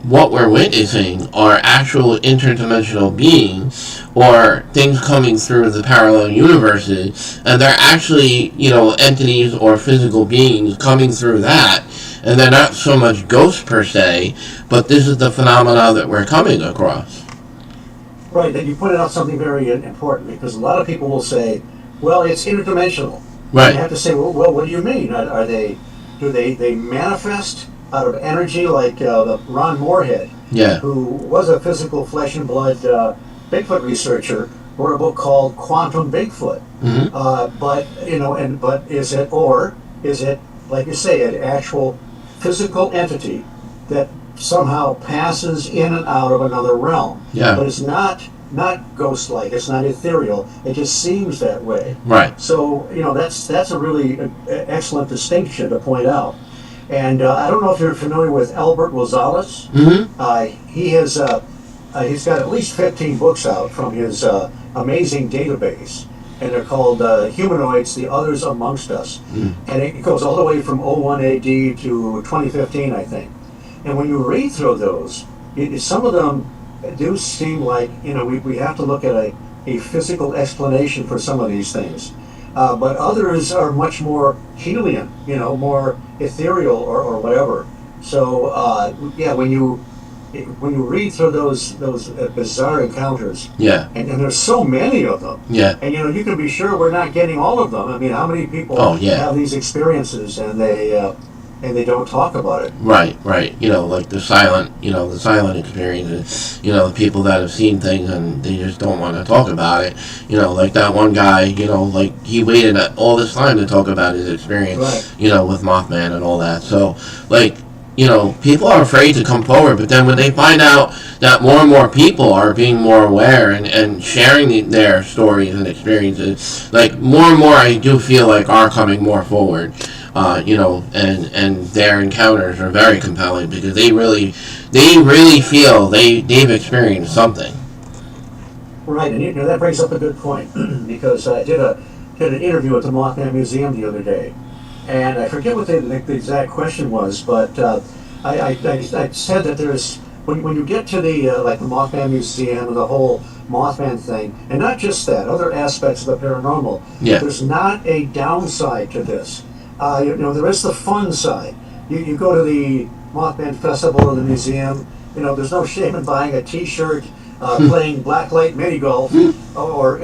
what we're witnessing are actual interdimensional beings or things coming through the parallel universes, and they're actually, entities or physical beings coming through that, and they're not so much ghosts per se, but this is the phenomena that we're coming across. Right, that you pointed out something very important, because a lot of people will say, well, it's interdimensional. Right. You have to say, well, what do you mean? Do they manifest out of energy like the Ron Moorhead, Yeah. who was a physical flesh and blood Bigfoot researcher, wrote a book called Quantum Bigfoot. Mm-hmm. But is it like you say, an actual physical entity that somehow passes in and out of another realm? Yeah. But it's not ghost-like. It's not ethereal. It just seems that way. Right. So that's a really excellent distinction to point out. And I don't know if you're familiar with Albert Rosales. Mm-hmm. He's got at least 15 books out from his amazing database, and they're called Humanoids, the Others Amongst Us. And it goes all the way from 01 AD to 2015, I think. And when you read through those, some of them do seem like, we have to look at a physical explanation for some of these things. But others are much more Helian, more ethereal or whatever. So when you read through those bizarre encounters, Yeah. and there's so many of them, Yeah. and you can be sure we're not getting all of them. I mean, how many people have these experiences and they don't talk about it? Right. Like the silent experiences. The people that have seen things and they just don't want to talk about it. Like that one guy. Like he waited all this time to talk about his experience. Right. With Mothman and all that. So, like, people are afraid to come forward, but then when they find out that more and more people are being more aware and sharing their stories and experiences, like more and more I do feel like are coming more forward. And their encounters are very compelling because they really feel they've experienced something. Right, and that brings up a good point because I did an interview at the Mothman Museum the other day, and I forget what the exact question was, but I said that there's when you get to the like the Mothman Museum and the whole Mothman thing, and not just that, other aspects of the paranormal. Yeah. There's not a downside to this. There is the fun side. You go to the Mothman Festival in the museum. There's no shame in buying a T-shirt, playing blacklight mini golf, or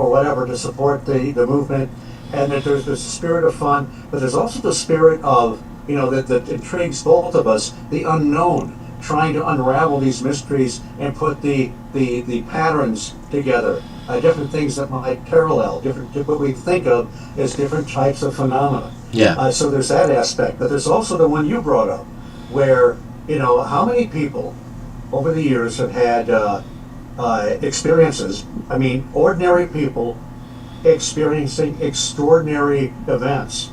whatever to support the movement. And that there's the spirit of fun, but there's also the spirit of that intrigues both of us, the unknown, trying to unravel these mysteries and put the patterns together. Different things that might parallel, what we think of as different types of phenomena. Yeah. So there's that aspect, but there's also the one you brought up, where how many people over the years have had experiences. I mean, ordinary people experiencing extraordinary events,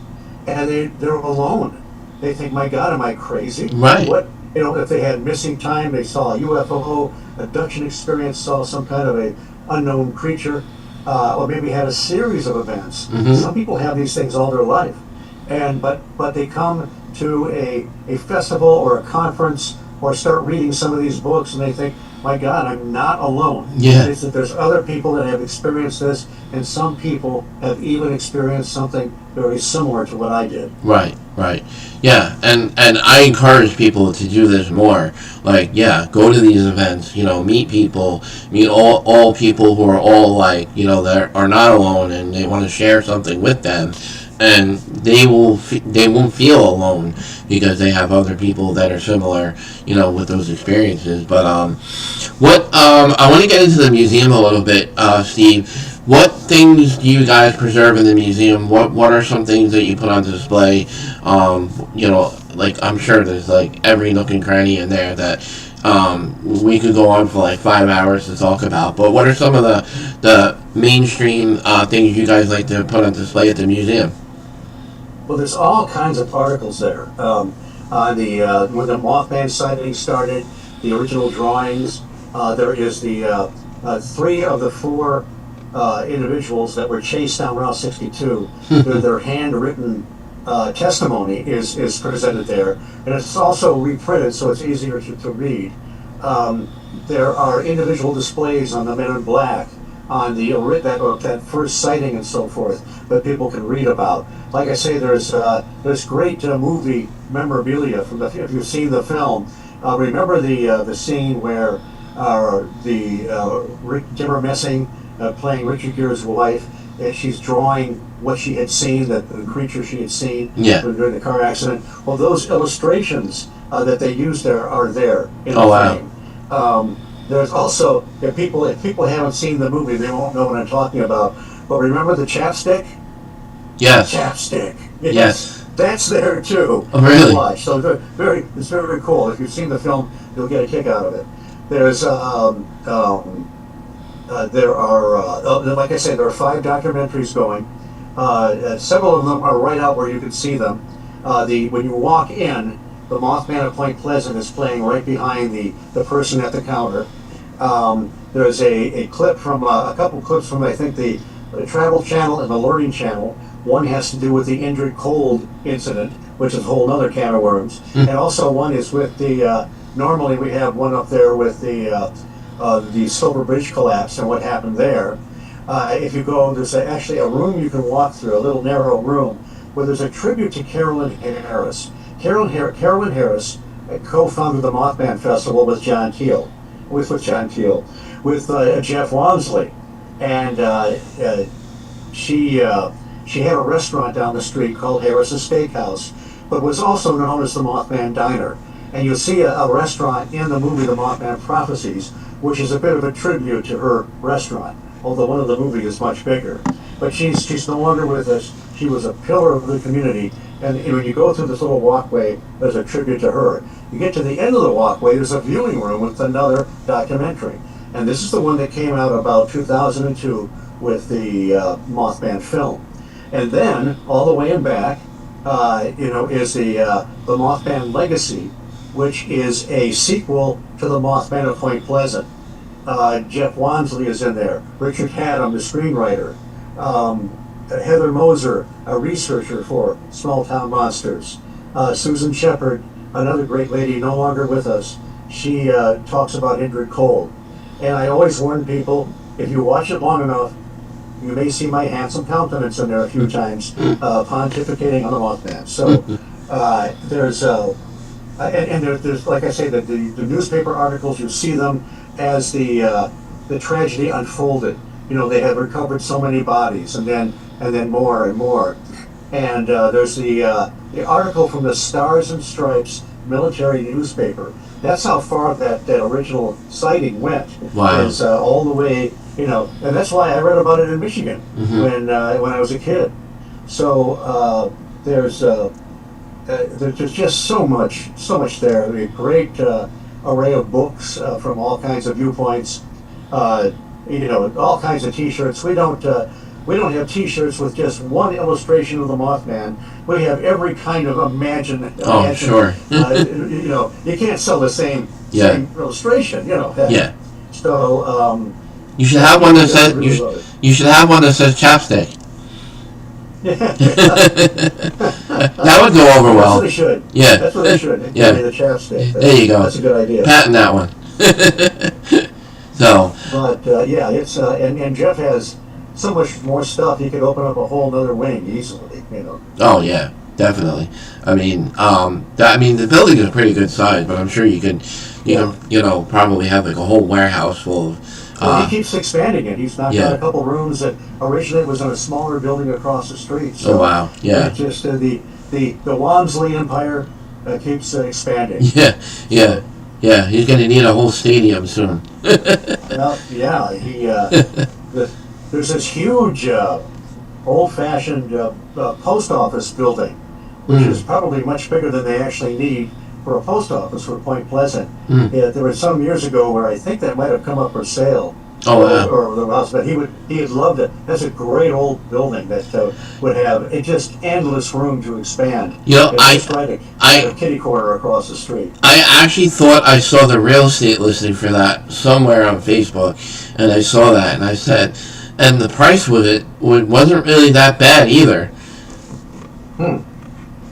and they're alone. They think, "My God, am I crazy?" Right. What if they had missing time, they saw a UFO, abduction experience, saw some kind of a unknown creature, or maybe had a series of events. Mm-hmm. Some people have these things all their life, but they come to a festival or a conference or start reading some of these books and they think, "My God, I'm not alone." Yeah. It's that there's other people that have experienced this, and some people have even experienced something very similar to what I did. Right. Yeah, and I encourage people to do this more. Like, yeah, go to these events, meet people, meet all people who are all like, that are not alone and they want to share something with them. And they won't feel alone because they have other people that are similar, with those experiences. But I want to get into the museum a little bit, Steve. What things do you guys preserve in the museum? What are some things that you put on display? Like I'm sure there's like every nook and cranny in there that we could go on for like 5 hours to talk about. But what are some of the mainstream things you guys like to put on display at the museum? Well, there's all kinds of articles there. On when the Mothman sighting started, the original drawings. There is the Three of the four individuals that were chased down Route 62, their handwritten testimony is presented there, and it's also reprinted so it's easier to read. There are individual displays on the Men in Black, on that first sighting and so forth that people can read about. Like I say, there's great movie memorabilia from if you've seen the film. Remember the scene where Deborah Messing playing Richard Gere's wife, she's drawing what she had seen, the creature she had seen during the car accident. Well, those illustrations that they used there are there in the frame. Wow. There's also, if people haven't seen the movie, they won't know what I'm talking about. But remember the chapstick? Yes. Chapstick. Yes. That's there too. Oh, really? To watch. So it's very cool. If you've seen the film, you'll get a kick out of it. There's there are like I said, there are 5 documentaries going. Several of them are right out where you can see them. When you walk in, the Mothman of Point Pleasant is playing right behind the person at the counter. There's a clip from a couple clips from I think the Travel Channel and the Learning Channel. One has to do with the Indrid Cold incident, which is a whole other can of worms, and also one is with the. Normally we have one up there with the Silver Bridge collapse and what happened there. If you go, there's actually a room you can walk through, a little narrow room, where there's a tribute to Carolyn Harris. Carolyn Harris co-founded the Mothman Festival with John Keel, with Jeff Walmsley, and she had a restaurant down the street called Harris's Steakhouse, but was also known as the Mothman Diner. And you'll see a restaurant in the movie The Mothman Prophecies, which is a bit of a tribute to her restaurant, although one of the movie is much bigger. But she's no longer with us. She was a pillar of the community. And when you go through this little walkway, there's a tribute to her. You get to the end of the walkway, there's a viewing room with another documentary. And this is the one that came out about 2002 with the Mothman film. And then, all the way in back, is the Mothman Legacy, which is a sequel to the Mothman of Point Pleasant. Jeff Walmsley is in there. Richard Haddam, the screenwriter. Heather Moser, a researcher for Small Town Monsters. Susan Shepard, another great lady, no longer with us. She talks about Indrid Cold. And I always warn people, if you watch it long enough, you may see my handsome countenance in there a few times, pontificating on the Mothman. So there's like I say, the newspaper articles, you see them as the tragedy unfolded. They have recovered so many bodies, and then more and more. And there's the article from the Stars and Stripes military newspaper. That's how far that original sighting went. Wow. It's all the way, and that's why I read about it in Michigan when I was a kid. So there's just so much there. A great array of books from all kinds of viewpoints. All kinds of T-shirts. We don't have T-shirts with just one illustration of the Mothman. We have every kind of imagine. Sure. You can't sell the same illustration. Yeah. So you should have one that says you should have one that says chapstick. That would go over well. That's what they should. Yeah. That's what they should. Yeah. The chapstick. There you go. That's a good idea. Patent that one. So. But it's and Jeff has so much more stuff. He could open up a whole other wing easily. Oh yeah, definitely. I mean, the building is a pretty good size, but I'm sure you can probably have like a whole warehouse full of. He keeps expanding it. He's knocked out a couple rooms that originally was in a smaller building across the street. So wow! Yeah. It's just the Walmsley Empire keeps expanding. Yeah. He's going to need a whole stadium soon. Well, yeah. There's this huge, old-fashioned post office building, which is probably much bigger than they actually need for a post office for Point Pleasant. Yeah, there was some years ago where I think that might have come up for sale, Oh wow. or the house, but he'd loved it. That's a great old building that would have just endless room to expand. You know, It's just right a I kitty corner across the street. I actually thought I saw the real estate listing for that somewhere on Facebook, and I saw that, and I said, and the price with it wasn't really that bad either.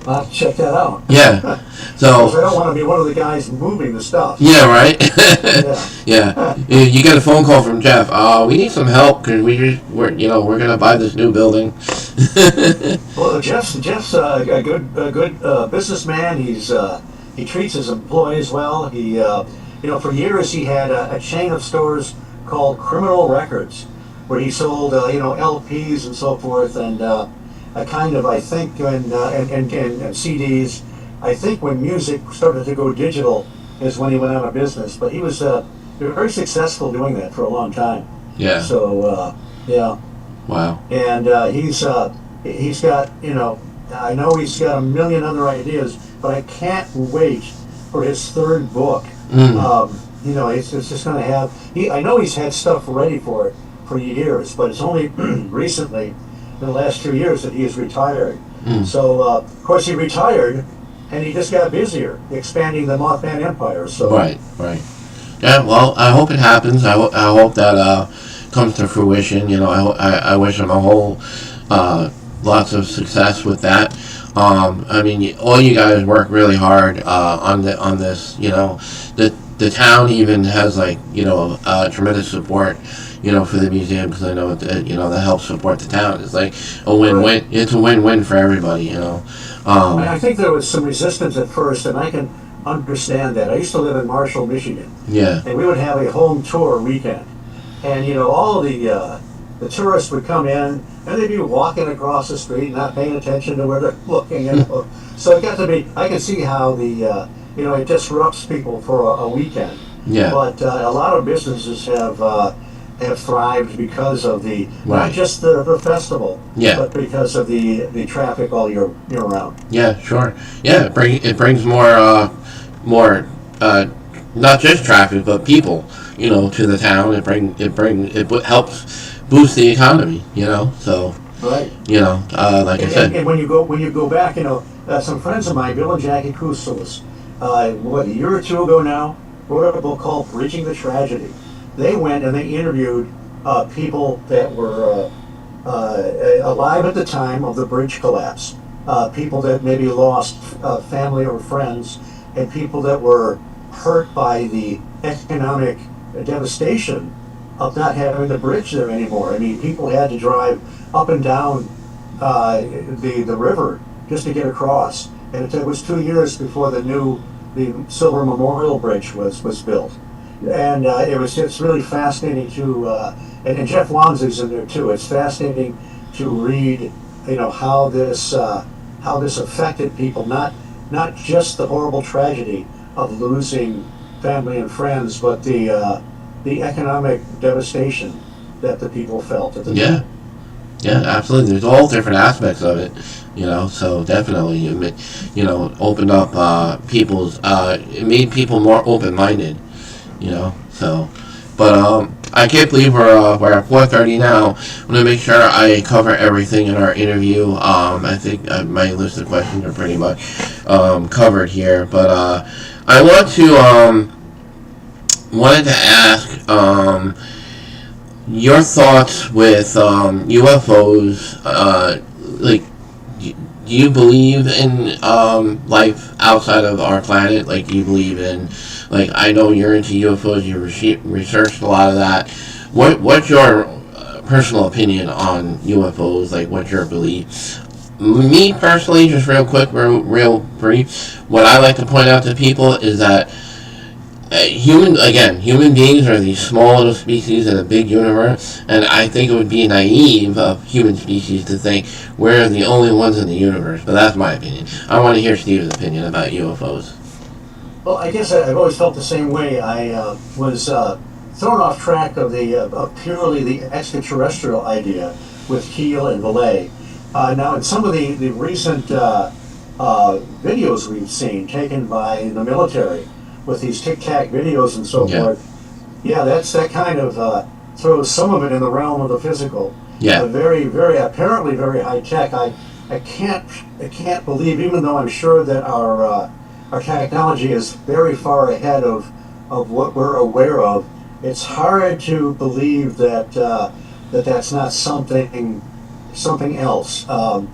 I'll have to check that out. Yeah. Because I So don't want to be one of the guys moving the stuff. yeah, right. Yeah. Yeah. You get a phone call from Jeff. We need some help because we're gonna buy this new building. Well, Jeff's a good businessman. He treats his employees well. For years he had a chain of stores called Criminal Records, where he sold LPs and so forth, and a kind of, I think, and CDs. I think when music started to go digital is when he went out of business. But he was very successful doing that for a long time. Yeah. So yeah. Wow. And he's got, I know he's got a million other ideas, but I can't wait for his third book. It's just going to have. I know he's had stuff ready for it for years, but it's only recently, in the last 2 years, that he has retired. So of course he retired, and he just got busier expanding the Mothman empire. So Right. Yeah. Well, I hope it happens. I hope that comes to fruition. I wish him a whole lots of success with that. I mean, all you guys work really hard on this. The town even has tremendous support. For the museum, because I know that helps support the town. It's like a win-win. Right. It's a win-win for everybody. I think there was some resistance at first, and I can understand that. I used to live in Marshall, Michigan, Yeah. and we would have a home tour weekend, and all of the tourists would come in, and they'd be walking across the street, not paying attention to where they're looking. So it got to be. I can see how it disrupts people for a weekend. Yeah. But a lot of businesses have thrived because of not Right. just the festival, Yeah. but because of the traffic all year round. Yeah, sure. Yeah, it brings more not just traffic but people, to the town. It helps boost the economy, So, Right. like I said, And when you go back, some friends of mine, Bill and Jackie Kustos, a year or two ago now, wrote a book called Bridging the Tragedy. They went and they interviewed people that were alive at the time of the bridge collapse, people that maybe lost family or friends, and people that were hurt by the economic devastation of not having the bridge there anymore. I mean, people had to drive up and down the river just to get across, and it was 2 years before the Silver Memorial Bridge was built. And it's really fascinating to, and Jeff Wanzig's in there too. It's fascinating to read, how this affected people, not just the horrible tragedy of losing family and friends, but the economic devastation that the people felt at the time. Yeah, absolutely. There's all different aspects of it, So definitely, opened up it made people more open-minded. So, but I can't believe we're at 4:30 now. I'm gonna make sure I cover everything in our interview. I think my list of questions are pretty much covered here, but I wanted to ask your thoughts with UFOs. Do you believe in life outside of our planet? Like, do you believe in, I know you're into UFOs, you researched a lot of that. What's your personal opinion on UFOs? Like, what's your belief? Me, personally, just real quick, real brief, what I like to point out to people is that human beings are these small little species in a big universe, and I think it would be naive of human species to think we're the only ones in the universe, but that's my opinion. I want to hear Steve's opinion about UFOs. Well, I guess I've always felt the same way. I was thrown off track of purely the extraterrestrial idea with Keel and Valet. Now, in some of the recent videos we've seen taken by the military, with these tic-tac videos and so forth. Yeah, that's that kind of throws some of it in the realm of the physical. Yeah. Very, very, apparently very high tech. I can't believe, even though I'm sure that our technology is very far ahead of what we're aware of. It's hard to believe that that's not something else. I'm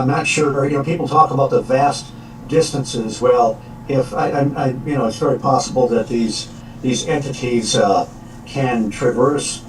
not sure. People talk about the vast distances. Well, if it's very possible that these entities can traverse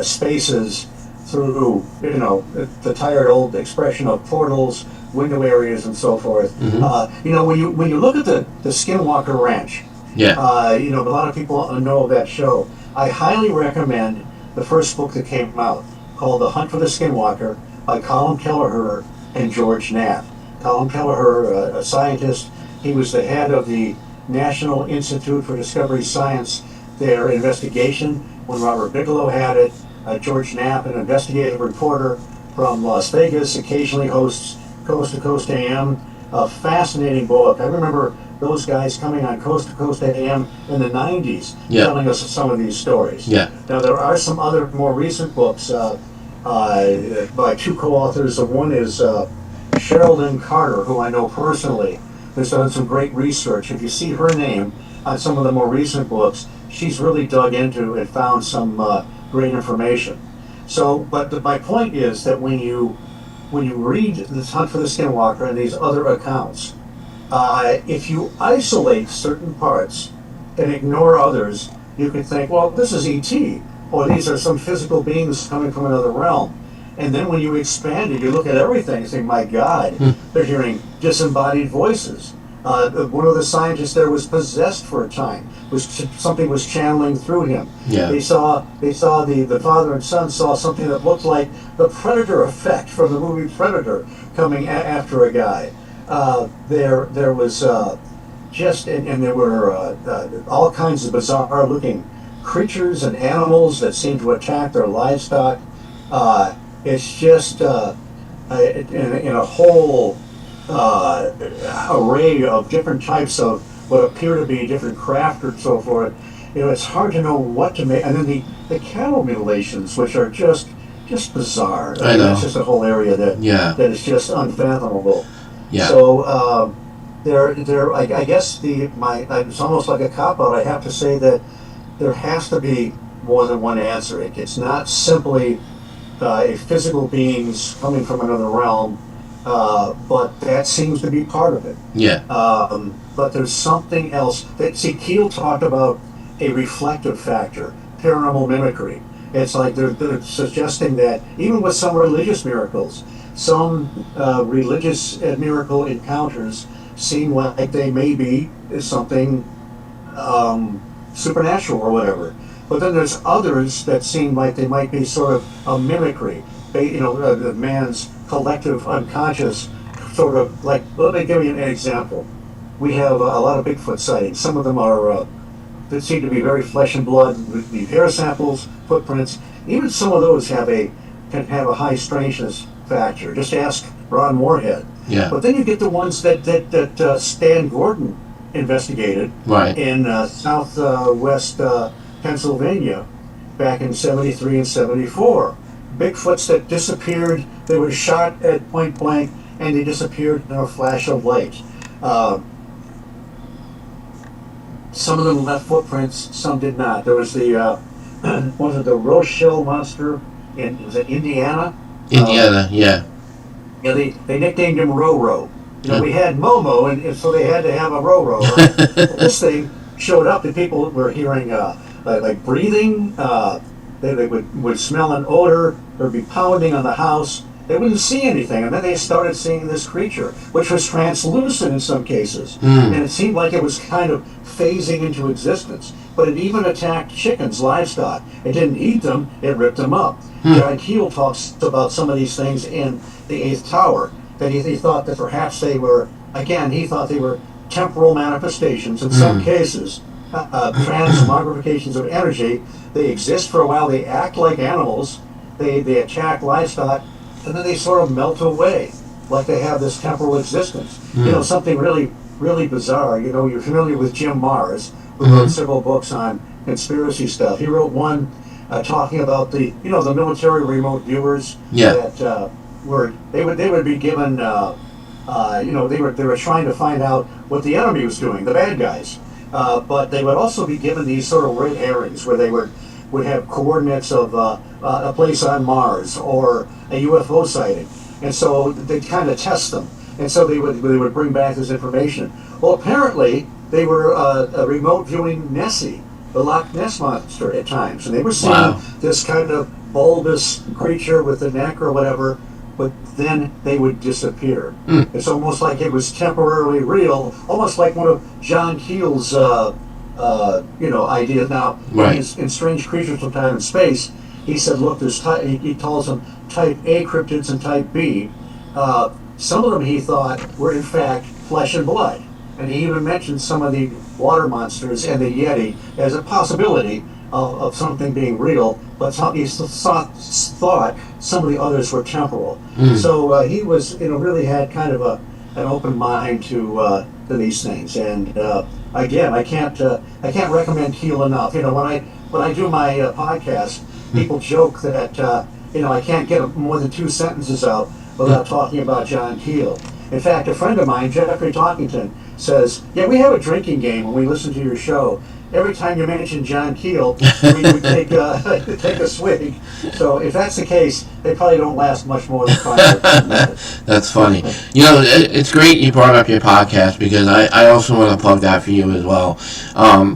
spaces through, the tired old expression of portals, window areas, and so forth. When you look at the Skinwalker Ranch, Yeah. a lot of people know of that show. I highly recommend the first book that came out, called The Hunt for the Skinwalker, by Colin Kelleher and George Knapp. Colin Kelleher, a scientist, he was the head of the National Institute for Discovery Science, their investigation when Robert Bigelow had it. George Knapp, an investigative reporter from Las Vegas, occasionally hosts Coast to Coast AM. A fascinating book. I remember those guys coming on Coast to Coast AM in the 90s, telling us some of these stories. Yeah. Now, there are some other more recent books by two co-authors. One is Cheryl Lynn Carter, who I know personally, who's done some great research. If you see her name on some of the more recent books, she's really dug into and found some great information. So, but my point is that when you read this Hunt for the Skinwalker and these other accounts, if you isolate certain parts and ignore others, you could think, well, this is E.T., or these are some physical beings coming from another realm. And then when you expand it, you look at everything and think, my God, they're hearing disembodied voices. One of the scientists there was possessed for a time. Something was channeling through him. Yeah. They saw the father and son saw something that looked like the Predator effect from the movie Predator coming after a guy. There was there were all kinds of bizarre looking creatures and animals that seemed to attack their livestock. It's just in a whole array of different types of what appear to be different craft and so forth. It's hard to know what to make. And then the cattle mutilations, which are just bizarre. I know. That's just a whole area that is just unfathomable. Yeah. So I guess it's almost like a cop-out. I have to say that there has to be more than one answer. It's not simply a physical beings coming from another realm, but that seems to be part of it. Yeah. But there's something else. Keel talked about a reflective factor, paranormal mimicry. It's like they're suggesting that even with some religious miracles, some religious miracle encounters seem like they may be something supernatural or whatever. But then there's others that seem like they might be sort of a mimicry, the man's collective unconscious, sort of like, let me give you an example. We have a lot of Bigfoot sightings. Some of them are that seem to be very flesh and blood, the hair samples, footprints. Even some of those can have a high strangeness factor. Just ask Ron Moorhead. Yeah. But then you get the ones that Stan Gordon investigated in southwest Pennsylvania back in 73 and 74. Bigfoots that disappeared. They were shot at point blank and they disappeared in a flash of light. Some of them left footprints, some did not. There was the Rochelle monster was it Indiana? Indiana, yeah. Yeah, they nicknamed him Roro. We had Momo, and so they had to have a Roro. This thing showed up, and people were hearing like breathing. They would smell an odor. There'd be pounding on the house. They wouldn't see anything, and then they started seeing this creature, which was translucent in some cases, and it seemed like it was kind of phasing into existence. But it even attacked chickens, livestock. It didn't eat them; it ripped them up. John Keel talks about some of these things in The Eighth Tower, that he thought that perhaps they were, again, he thought they were temporal manifestations. In some cases, transmogrifications of energy. They exist for a while. They act like animals. They attack livestock. And then they sort of melt away, like they have this temporal existence. Something really, really bizarre. You're familiar with Jim Marrs, who wrote several books on conspiracy stuff. He wrote one talking about the military remote viewers Yeah. that they would be given they were trying to find out what the enemy was doing, the bad guys, but they would also be given these sort of red herrings where they would have coordinates of a place on Mars or a UFO sighting, and so they'd kind of test them, and so they would bring back this information. Well, apparently they were remote viewing Nessie, the Loch Ness monster, at times, and they were seeing this kind of bulbous creature with a neck or whatever, but then they would disappear. It's almost like it was temporarily real, almost like one of John Keel's ideas. Now, in Strange Creatures from Time and Space, he said, look, there's he calls them type A cryptids and type B. Some of them he thought were in fact flesh and blood. And he even mentioned some of the water monsters and the Yeti as a possibility of something being real, but he thought some of the others were temporal. So he was, really had kind of an open mind to these things. And again, I can't recommend Keel enough. When I do my podcast, people joke that I can't get more than 2 sentences out without talking about John Keel. In fact, a friend of mine, Jeffrey Talkington, says, yeah, we have a drinking game when we listen to your show. Every time you mention John Keel, we take a swig. So if that's the case, they probably don't last much more than 5 or 10 minutes. That's funny. It's great you brought up your podcast, because I also want to plug that for you as well.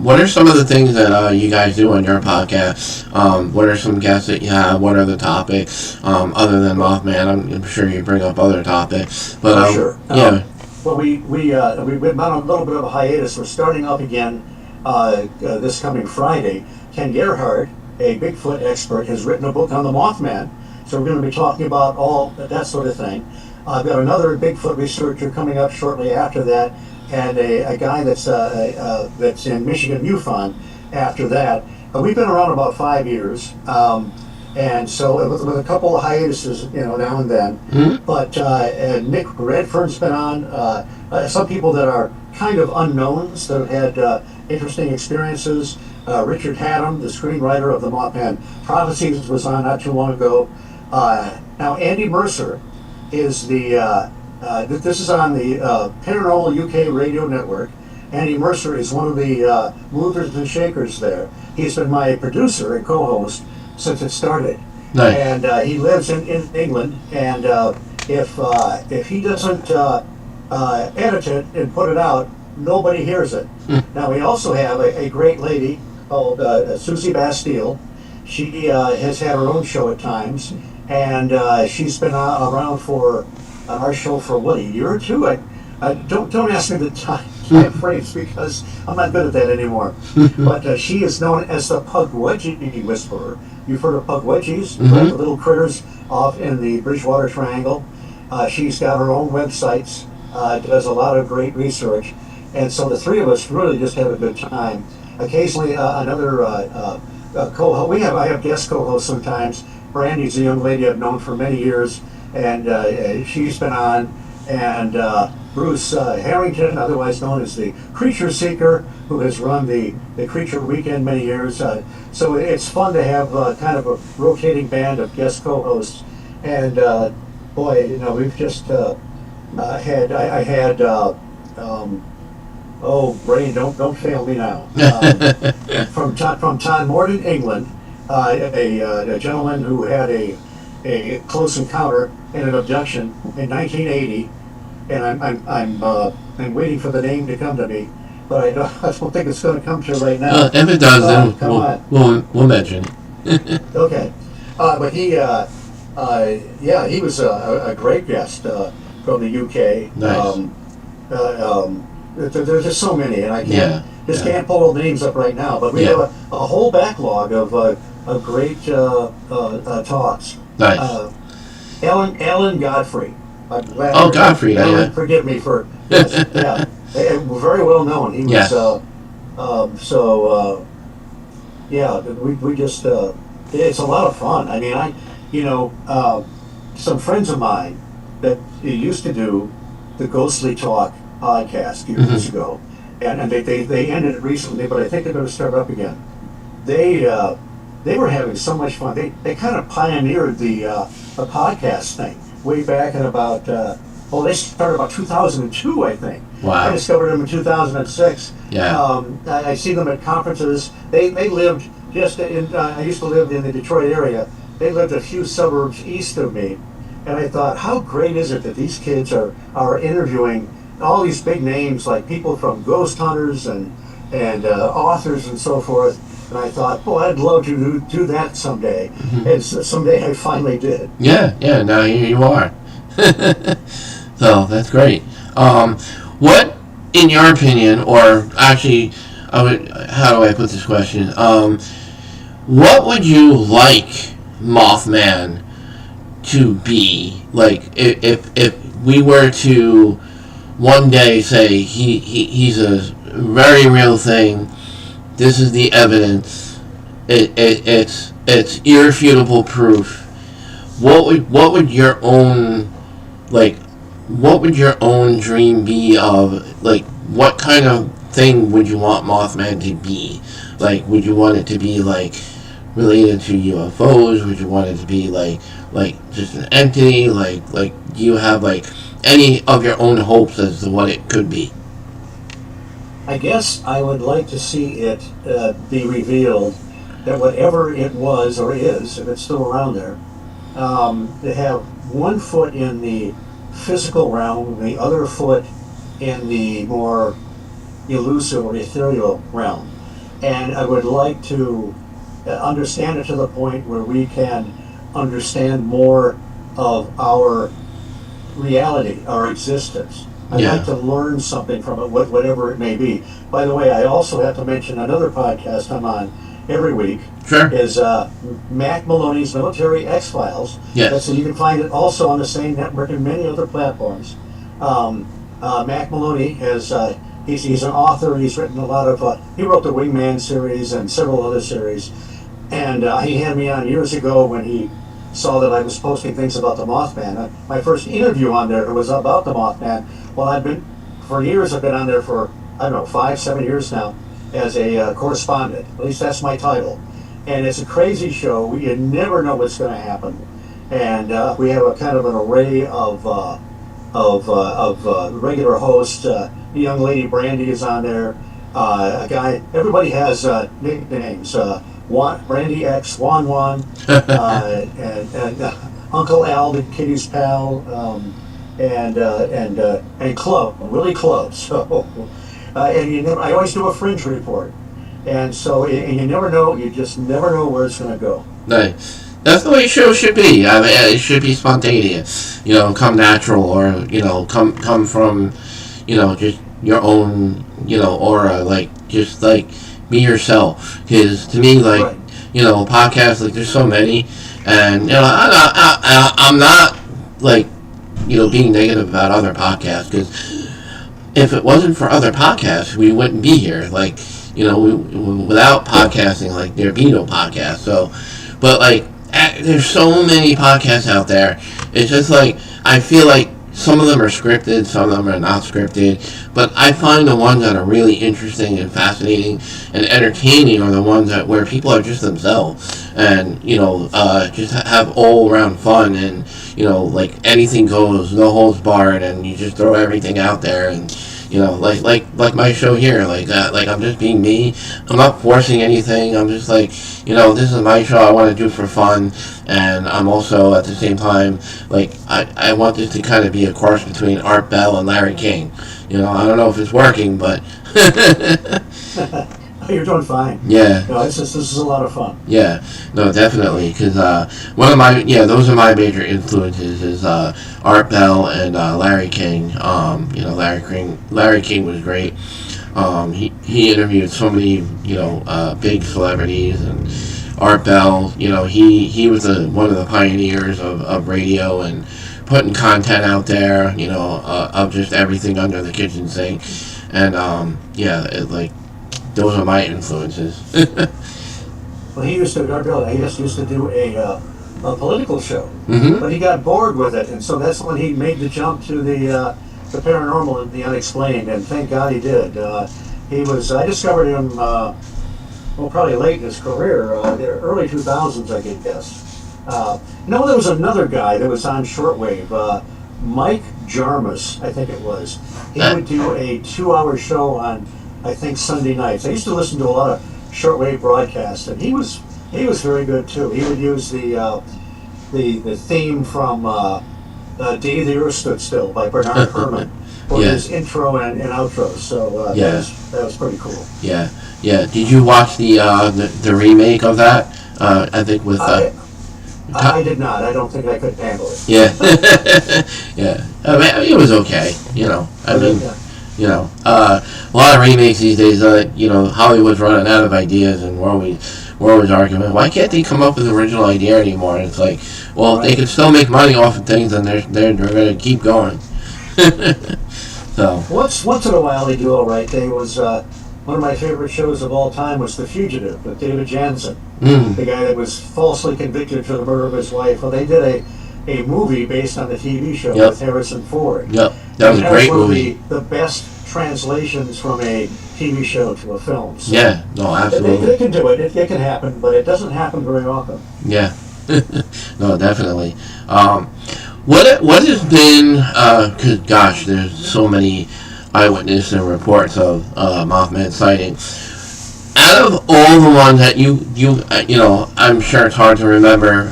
What are some of the things that you guys do on your podcast? What are some guests that you have? What are the topics? Other than Mothman, I'm sure you bring up other topics. But sure. Yeah. Well, we've been on a little bit of a hiatus. We're starting up again this coming Friday. Ken Gerhardt, a Bigfoot expert, has written a book on the Mothman, so we're going to be talking about all that sort of thing. I've got another Bigfoot researcher coming up shortly after that, and a guy that's in Michigan MUFON after that. We've been around about 5 years, and so with a couple of hiatuses, now and then. But Nick Redfern's been on. Some people that are kind of unknowns that have had interesting experiences. Richard Haddam, the screenwriter of the Mothman Prophecies, was on not too long ago. Now Andy Mercer is this is on the Paranormal UK radio network. Andy Mercer is one of the movers and shakers there. He's been my producer and co-host since it started. Nice. And he lives in England, and if he doesn't edit it and put it out, nobody hears it. Now we also have a great lady called Susie Bastille. She has had her own show at times, and she's been around for our show for a year or two. Don't ask me the time frames, because I'm not good at that anymore. But she is known as the Pugwudgie Whisperer. You've heard of Pugwudgies, right? The little critters off in the Bridgewater Triangle. She's got her own websites, does a lot of great research, and so the three of us really just have a good time. Occasionally, another co-host. I have guest co-hosts sometimes. Brandy's a young lady I've known for many years, and she's been on. And Bruce Harrington, otherwise known as the Creature Seeker, who has run the Creature Weekend many years. So it's fun to have kind of a rotating band of guest co-hosts. And we've just brain, don't fail me now. From Todmorden, England, a gentleman who had a close encounter and an abduction in 1980, and I'm waiting for the name to come to me, but I don't think it's going to come to right now. If it does, then we'll mention it. Okay, but he was a great guest from the UK. Nice. There's just so many, and I can't pull all the names up right now. But we have a whole backlog of great talks. Nice. Alan Godfrey. Godfrey. Alan, forgive me for very well known. He was we just it's a lot of fun. I mean, some friends of mine that used to do the Ghostly Talk podcast years ago, and they ended it recently, but I think they're going to start up again. They they were having so much fun. They kind of pioneered the podcast thing way back in about, they started about 2002, I think. Wow. I discovered them in 2006. Yeah. I see them at conferences. They lived just in, I used to live in the Detroit area. They lived a few suburbs east of me. And I thought, how great is it that these kids are interviewing all these big names, like people from ghost hunters and authors and so forth. And I thought, I'd love to do that someday. Mm-hmm. And someday I finally did. Yeah, now here you are. So that's great. What, in your opinion, or actually, how do I put this question? What would you like Mothman to be? Like, if we were to one day say he's a very real thing, this is the evidence, it's irrefutable proof. What would your own dream be of, like, what kind of thing would you want Mothman to be? Like, would you want it to be, like, related to UFOs? Would you want it to be, like just an entity? Like, do you have, like, any of your own hopes as to what it could be? I guess I would like to see it be revealed that whatever it was or is, if it's still around there, to have one foot in the physical realm, the other foot in the more elusive or ethereal realm. And I would like to understand it to the point where we can understand more of our reality, our existence. I'd like to learn something from it, whatever it may be. By the way, I also have to mention another podcast I'm on every week. Sure. Is Mac Maloney's Military X-Files. Yes. So you can find it also on the same network and many other platforms. Mac Maloney has, he's an author. He's written a lot of, he wrote the Wingman series and several other series. And he had me on years ago when he saw that I was posting things about the Mothman. My first interview on there was about the Mothman. Well, for years I've been on there for, 5-7 years now as a correspondent. At least that's my title. And it's a crazy show. You never know what's going to happen. And we have a kind of an array of regular hosts. The young lady Brandy is on there. A guy, everybody has nicknames. Brandy X, Juan, and Uncle Al, the Kitty's pal, and Club, Willie Club. So, I always do a fringe report, and so you never know. You just never know where it's going to go. Nice. That's the way shows should be. I mean, it should be spontaneous. Come natural, or come from, just your own, aura. Like, just like be yourself. Because to me, like, Right. Podcasts, like, there's so many, and I'm not like, being negative about other podcasts, because if it wasn't for other podcasts, we wouldn't be here. Like, without podcasting, like, there'd be no podcast. So, but like, there's so many podcasts out there. It's just like, I feel like some of them are scripted, some of them are not scripted, but I find the ones that are really interesting and fascinating and entertaining are the ones where people are just themselves, and just have all around fun, and like, anything goes, no holds barred, and you just throw everything out there, and like my show here, like that. Like, I'm just being me. I'm not forcing anything. I'm just like, this is my show. I want to do for fun, and I'm also at the same time, like, I want this to kind of be a cross between Art Bell and Larry King. I don't know if it's working, but You're doing fine. Yeah. This is a lot of fun. Yeah, no, definitely, because those are my major influences, is Art Bell and Larry King. Larry King was great. He interviewed so many big celebrities, and Art Bell, he was one of the pioneers of radio and putting content out there, of just everything under the kitchen sink, and those are my influences. Well, he used to do a political show, Mm-hmm. but he got bored with it, and so that's when he made the jump to the paranormal and the unexplained, and thank God he did. I discovered him, well, probably late in his career, the early 2000s, I guess. There was another guy that was on shortwave, Mike Jarmus, I think it was. He would do a 2-hour show on, I think, Sunday nights. I used to listen to a lot of shortwave broadcasts, and he was very good too. He would use the theme from Day the Earth Stood Still by Bernard Herrmann for his intro and outros. So that was pretty cool. Yeah. Did you watch the remake of that? I think with. I did not. I don't think I could handle it. Yeah. Yeah. I mean, it was okay. A lot of remakes these days. Hollywood's running out of ideas, and we're always arguing, why can't they come up with an original idea anymore? And it's like, well, if they can still make money off of things, then they're going to keep going. So once in a while they do all right. There was one of my favorite shows of all time was The Fugitive with David Jansen, the guy that was falsely convicted for the murder of his wife. Well, they did a movie based on the TV show with Harrison Ford. Yep, that was a great movie. The best translations from a TV show to a film. So yeah, no, absolutely. They can do it. It can happen, but it doesn't happen very often. Yeah, no, definitely. What has been? Cause gosh, there's so many eyewitness and reports of Mothman sighting. Out of all the ones that I'm sure it's hard to remember.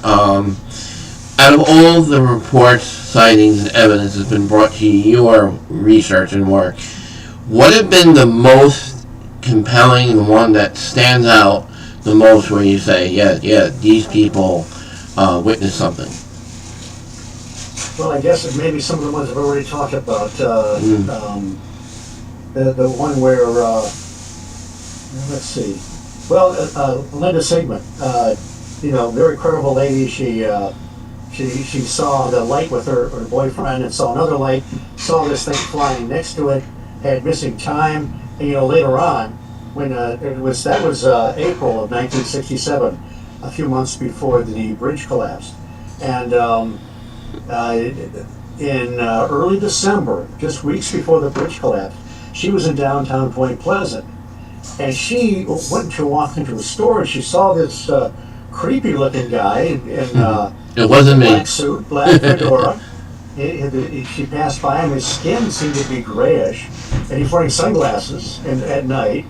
Out of all the reports, sightings, and evidence that's been brought to your research and work, what have been the most compelling, the one that stands out the most, where you say, yeah, these people witnessed something? Well, I guess maybe some of the ones I've already talked about. The one where, let's see. Well, Linda Sigmund, very credible lady. She saw the light with her boyfriend and saw another light, saw this thing flying next to it, had missing time, and later on, when that was April of 1967, a few months before the bridge collapsed, and in early December, just weeks before the bridge collapsed, she was in downtown Point Pleasant, and she went to walk into a store and she saw this creepy-looking guy in it wasn't black me. suit, black fedora. She passed by him. His skin seemed to be grayish, and he's wearing sunglasses at night.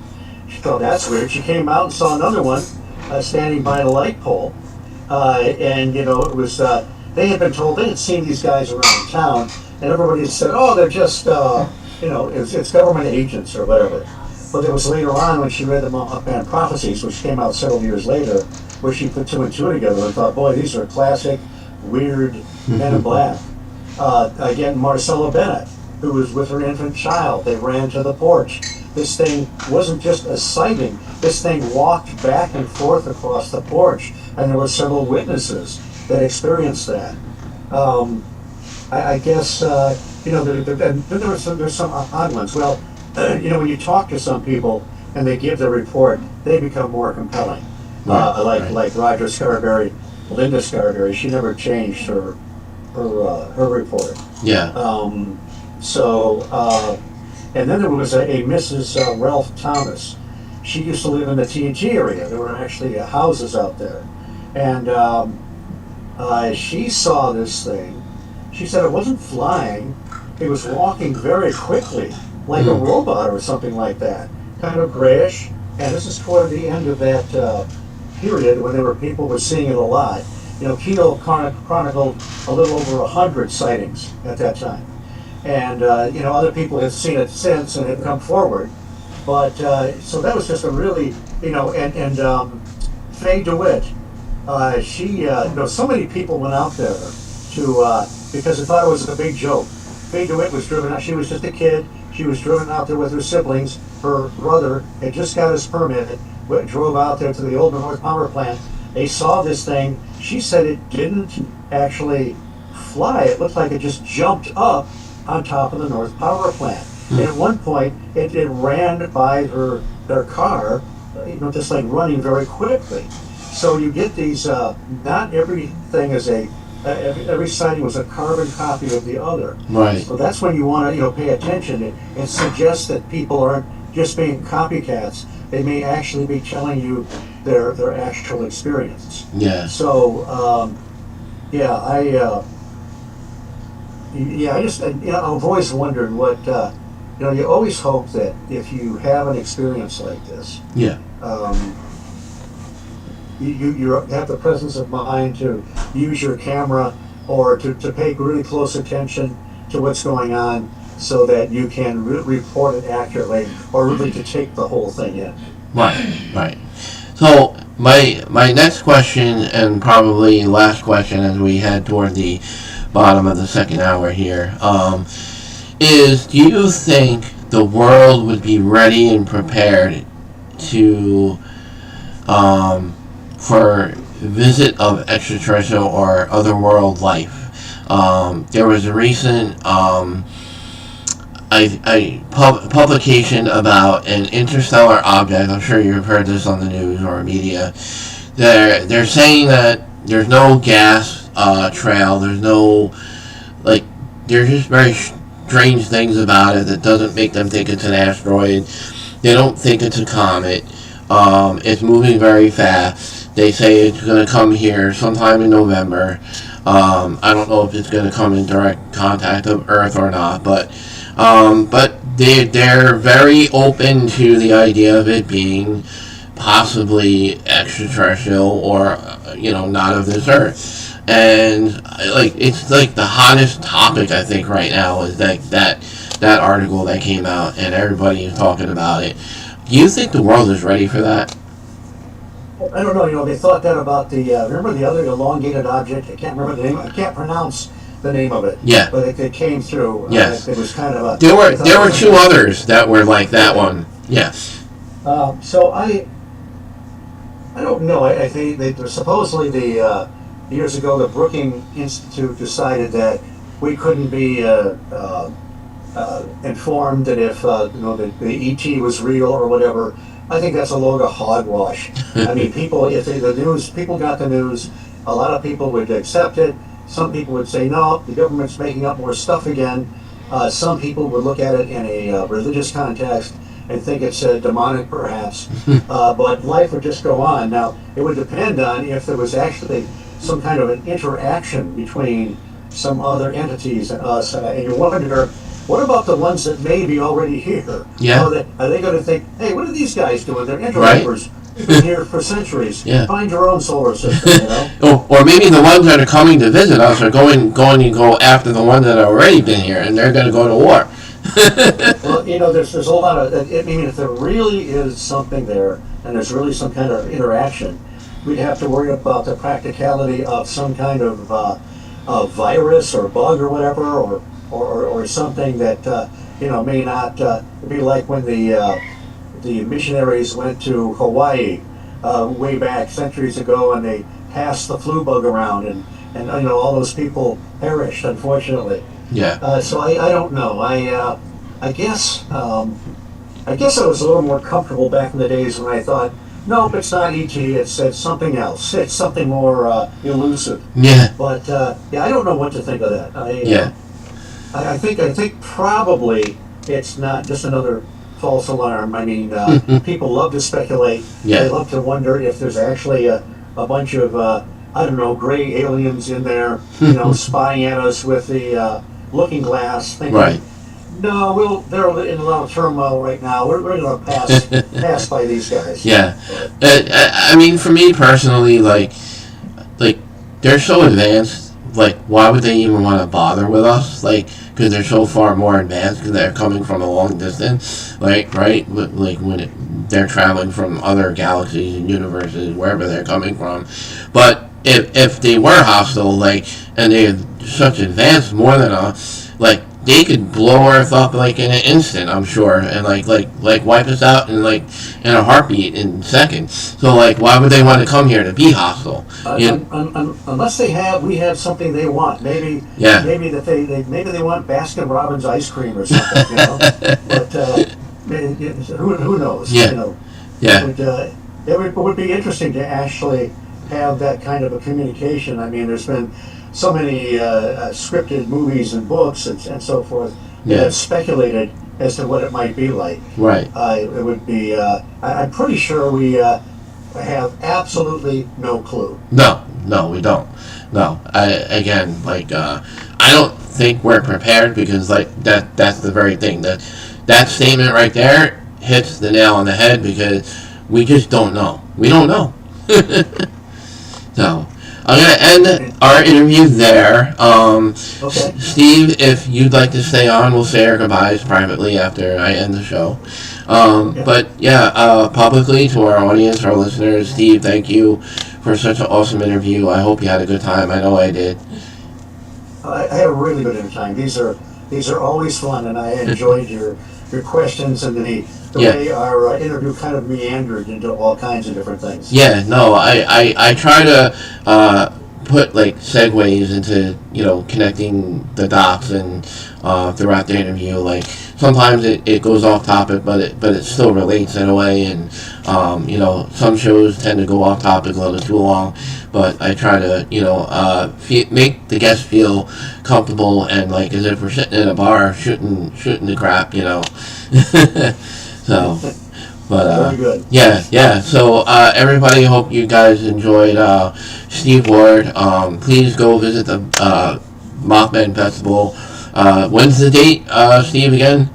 She thought, that's weird. She came out and saw another one standing by the light pole, and it was. They had been told, they had seen these guys around town, and everybody had said, oh, they're just, it's government agents or whatever. But it was later on when she read the Mothman Prophecies, which came out several years later, where she put two and two together and thought, boy, these are classic, weird Men in Black. Again, Marcella Bennett, who was with her infant child. They ran to the porch. This thing wasn't just a sighting. This thing walked back and forth across the porch, and there were several witnesses that experienced that. I guess, there's some odd ones. Well, when you talk to some people and they give their report, they become more compelling. Like Roger Scarberry, Linda Scarberry, she never changed her report. Yeah. And then there was a Mrs. Ralph Thomas. She used to live in the TNT area. There were actually houses out there. And she saw this thing. She said it wasn't flying. It was walking very quickly, like a robot or something like that. Kind of grayish. And this is toward the end of that period when people were seeing it a lot. Kino chronicled a little over 100 sightings at that time. And, other people have seen it since and have come forward. But, so that was just a really, and Faye DeWitt, so many people went out there because they thought it was a big joke. Faye DeWitt was driven out, she was just a kid, she was driven out there with her siblings. Her brother had just got his permit, drove out there to the old North Power Plant. They saw this thing. She said it didn't actually fly. It looked like it just jumped up on top of the North Power Plant. And at one point, it ran by their car, just like running very quickly. So you get these, not everything is every sighting was a carbon copy of the other. Right. So that's when you want to, pay attention and suggest that people aren't just being copycats, they may actually be telling you their actual experience. Yeah. So yeah, I just I've always wondered what you always hope that if you have an experience like this, Yeah. You have the presence of mind to use your camera or to pay really close attention to what's going on so that you can report it accurately or really to take the whole thing in. Right. So my next question, and probably last question as we head toward the bottom of the second hour here, is do you think the world would be ready and prepared to for visit of extraterrestrial or otherworld life? There was a recent publication about an interstellar object. I'm sure you've heard this on the news or media. They're saying that there's no gas trail. There's no there's just very strange things about it that doesn't make them think it's an asteroid. They don't think it's a comet. It's moving very fast. They say it's going to come here sometime in November. I don't know if it's going to come in direct contact of Earth or not, but they're very open to the idea of it being possibly extraterrestrial or not of this Earth. And it's like the hottest topic I think right now is that article that came out and everybody is talking about it. Do you think the world is ready for that? I don't know. They thought that about the remember the other elongated object. I can't remember the name. I can't pronounce the name of it. Yeah. But it came through. Yes. It was kind of a. There were two others that were like that one. Yes. So I don't know. I think supposedly the years ago the Brookings Institute decided that we couldn't be informed that if the ET was real or whatever. I think that's a load of hogwash. I mean, people got the news, a lot of people would accept it. Some people would say, no, the government's making up more stuff again. Some people would look at it in a religious context and think it's demonic, perhaps. But life would just go on. Now, it would depend on if there was actually some kind of an interaction between some other entities and us. And you wonder, what about the ones that may be already here? Yeah. Are they going to think, hey, what are these guys doing? They're interlopers. They've been here for centuries. Yeah. Find your own solar system, or maybe the ones that are coming to visit us are going to go after the ones that have already been here, and they're going to go to war. Well, there's a lot of, I mean, if there really is something there, and there's really some kind of interaction, we'd have to worry about the practicality of some kind of virus or bug or whatever, or something that may not be like when the missionaries went to Hawaii way back centuries ago, and they passed the flu bug around, and all those people perished, unfortunately. Yeah. So I don't know. I guess I was a little more comfortable back in the days when I thought, nope, it's not ET. It's something else. It's something more elusive. Yeah. But I don't know what to think of that. I think probably it's not just another false alarm. I mean, people love to speculate. Yeah. They love to wonder if there's actually a bunch of gray aliens in there, spying at us with the looking glass, thinking, right. No, they're in a lot of turmoil right now. We're going to pass by these guys. Yeah. I mean, for me personally, like they're so advanced. Like, why would they even want to bother with us? Like, because they're so far more advanced, because they're coming from a long distance, right? Like, when they're traveling from other galaxies and universes, wherever they're coming from. But if they were hostile, and they're such advanced more than us, they could blow Earth up in an instant, I'm sure, and wipe us out in a heartbeat in seconds. So why would they want to come here to be hostile? Unless we have something they want. Maybe maybe they want Baskin Robbins ice cream or something. But who knows? Yeah. It would be interesting to actually have that kind of a communication. I mean, there's been so many scripted movies and books and so forth that have speculated as to what it might be like. Right. It would be. I'm pretty sure we have absolutely no clue. No, we don't. No, I don't think we're prepared because that's the very thing that statement right there hits the nail on the head because we just don't know. We don't know. So I'm gonna end our interview there. Okay. Steve, if you'd like to stay on, we'll say our goodbyes privately after I end the show. But yeah, publicly to our audience, our listeners, Steve, thank you for such an awesome interview. I hope you had a good time. I know I did. I had a really good time. These are always fun, and I enjoyed your questions and the way our interview kind of meandered into all kinds of different things. Yeah, no, I try to put like segues into connecting the dots and throughout the interview. Like sometimes it goes off topic, but it still relates in a way. And some shows tend to go off topic a little too long, but I try to make the guests feel comfortable and like as if we're sitting in a bar shooting the crap. So. But very good. Yeah. So everybody, hope you guys enjoyed Steve Ward. Please go visit the Mothman Festival. When's the date, Steve? Again?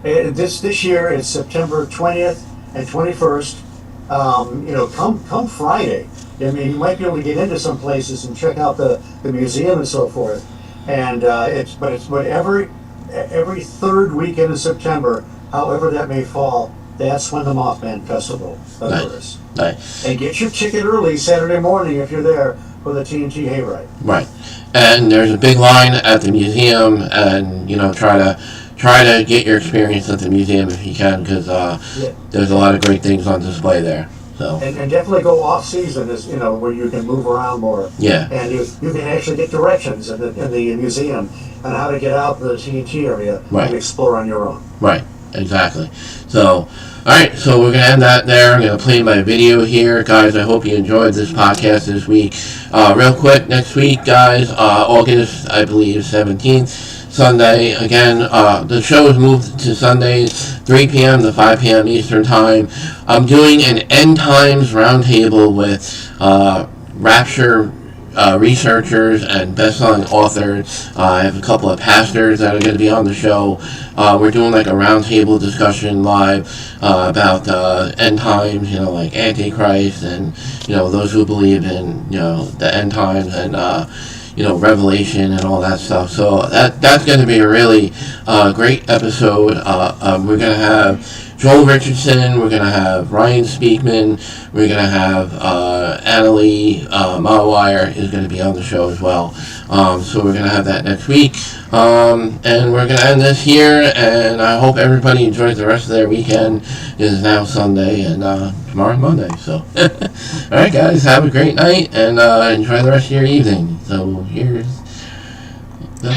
This year it's September 20th and 21st. Come Friday. I mean, you might be able to get into some places and check out the museum and so forth. And it's every third weekend of September, however that may fall. That's when the Mothman Festival occurs. Nice. And get your ticket early Saturday morning if you're there for the TNT Hayride. Right. And there's a big line at the museum, and try to get your experience at the museum if you can, because there's a lot of great things on display there. So. And definitely go off season, where you can move around more. Yeah. And you can actually get directions in the museum on how to get out to the TNT area and explore on your own. Right. Exactly. So, alright, so we're going to end that there. I'm going to play my video here. Guys, I hope you enjoyed this podcast this week. Real quick, next week, guys, August, I believe, 17th, Sunday. Again, the show is moved to Sundays, 3 p.m. to 5 p.m. Eastern Time. I'm doing an End Times roundtable with Rapture researchers and best-selling authors. I have a couple of pastors that are going to be on the show. We're doing like a roundtable discussion live about end times, like Antichrist and those who believe in the end times and Revelation and all that stuff. So that's going to be a really great episode. We're going to have Joel Richardson, we're going to have Ryan Speakman, we're going to have Annalie Mawire is going to be on the show as well. So we're going to have that next week. And we're going to end this here, and I hope everybody enjoys the rest of their weekend. It is now Sunday, and tomorrow Monday. So, alright guys, have a great night, and enjoy the rest of your evening. So here's the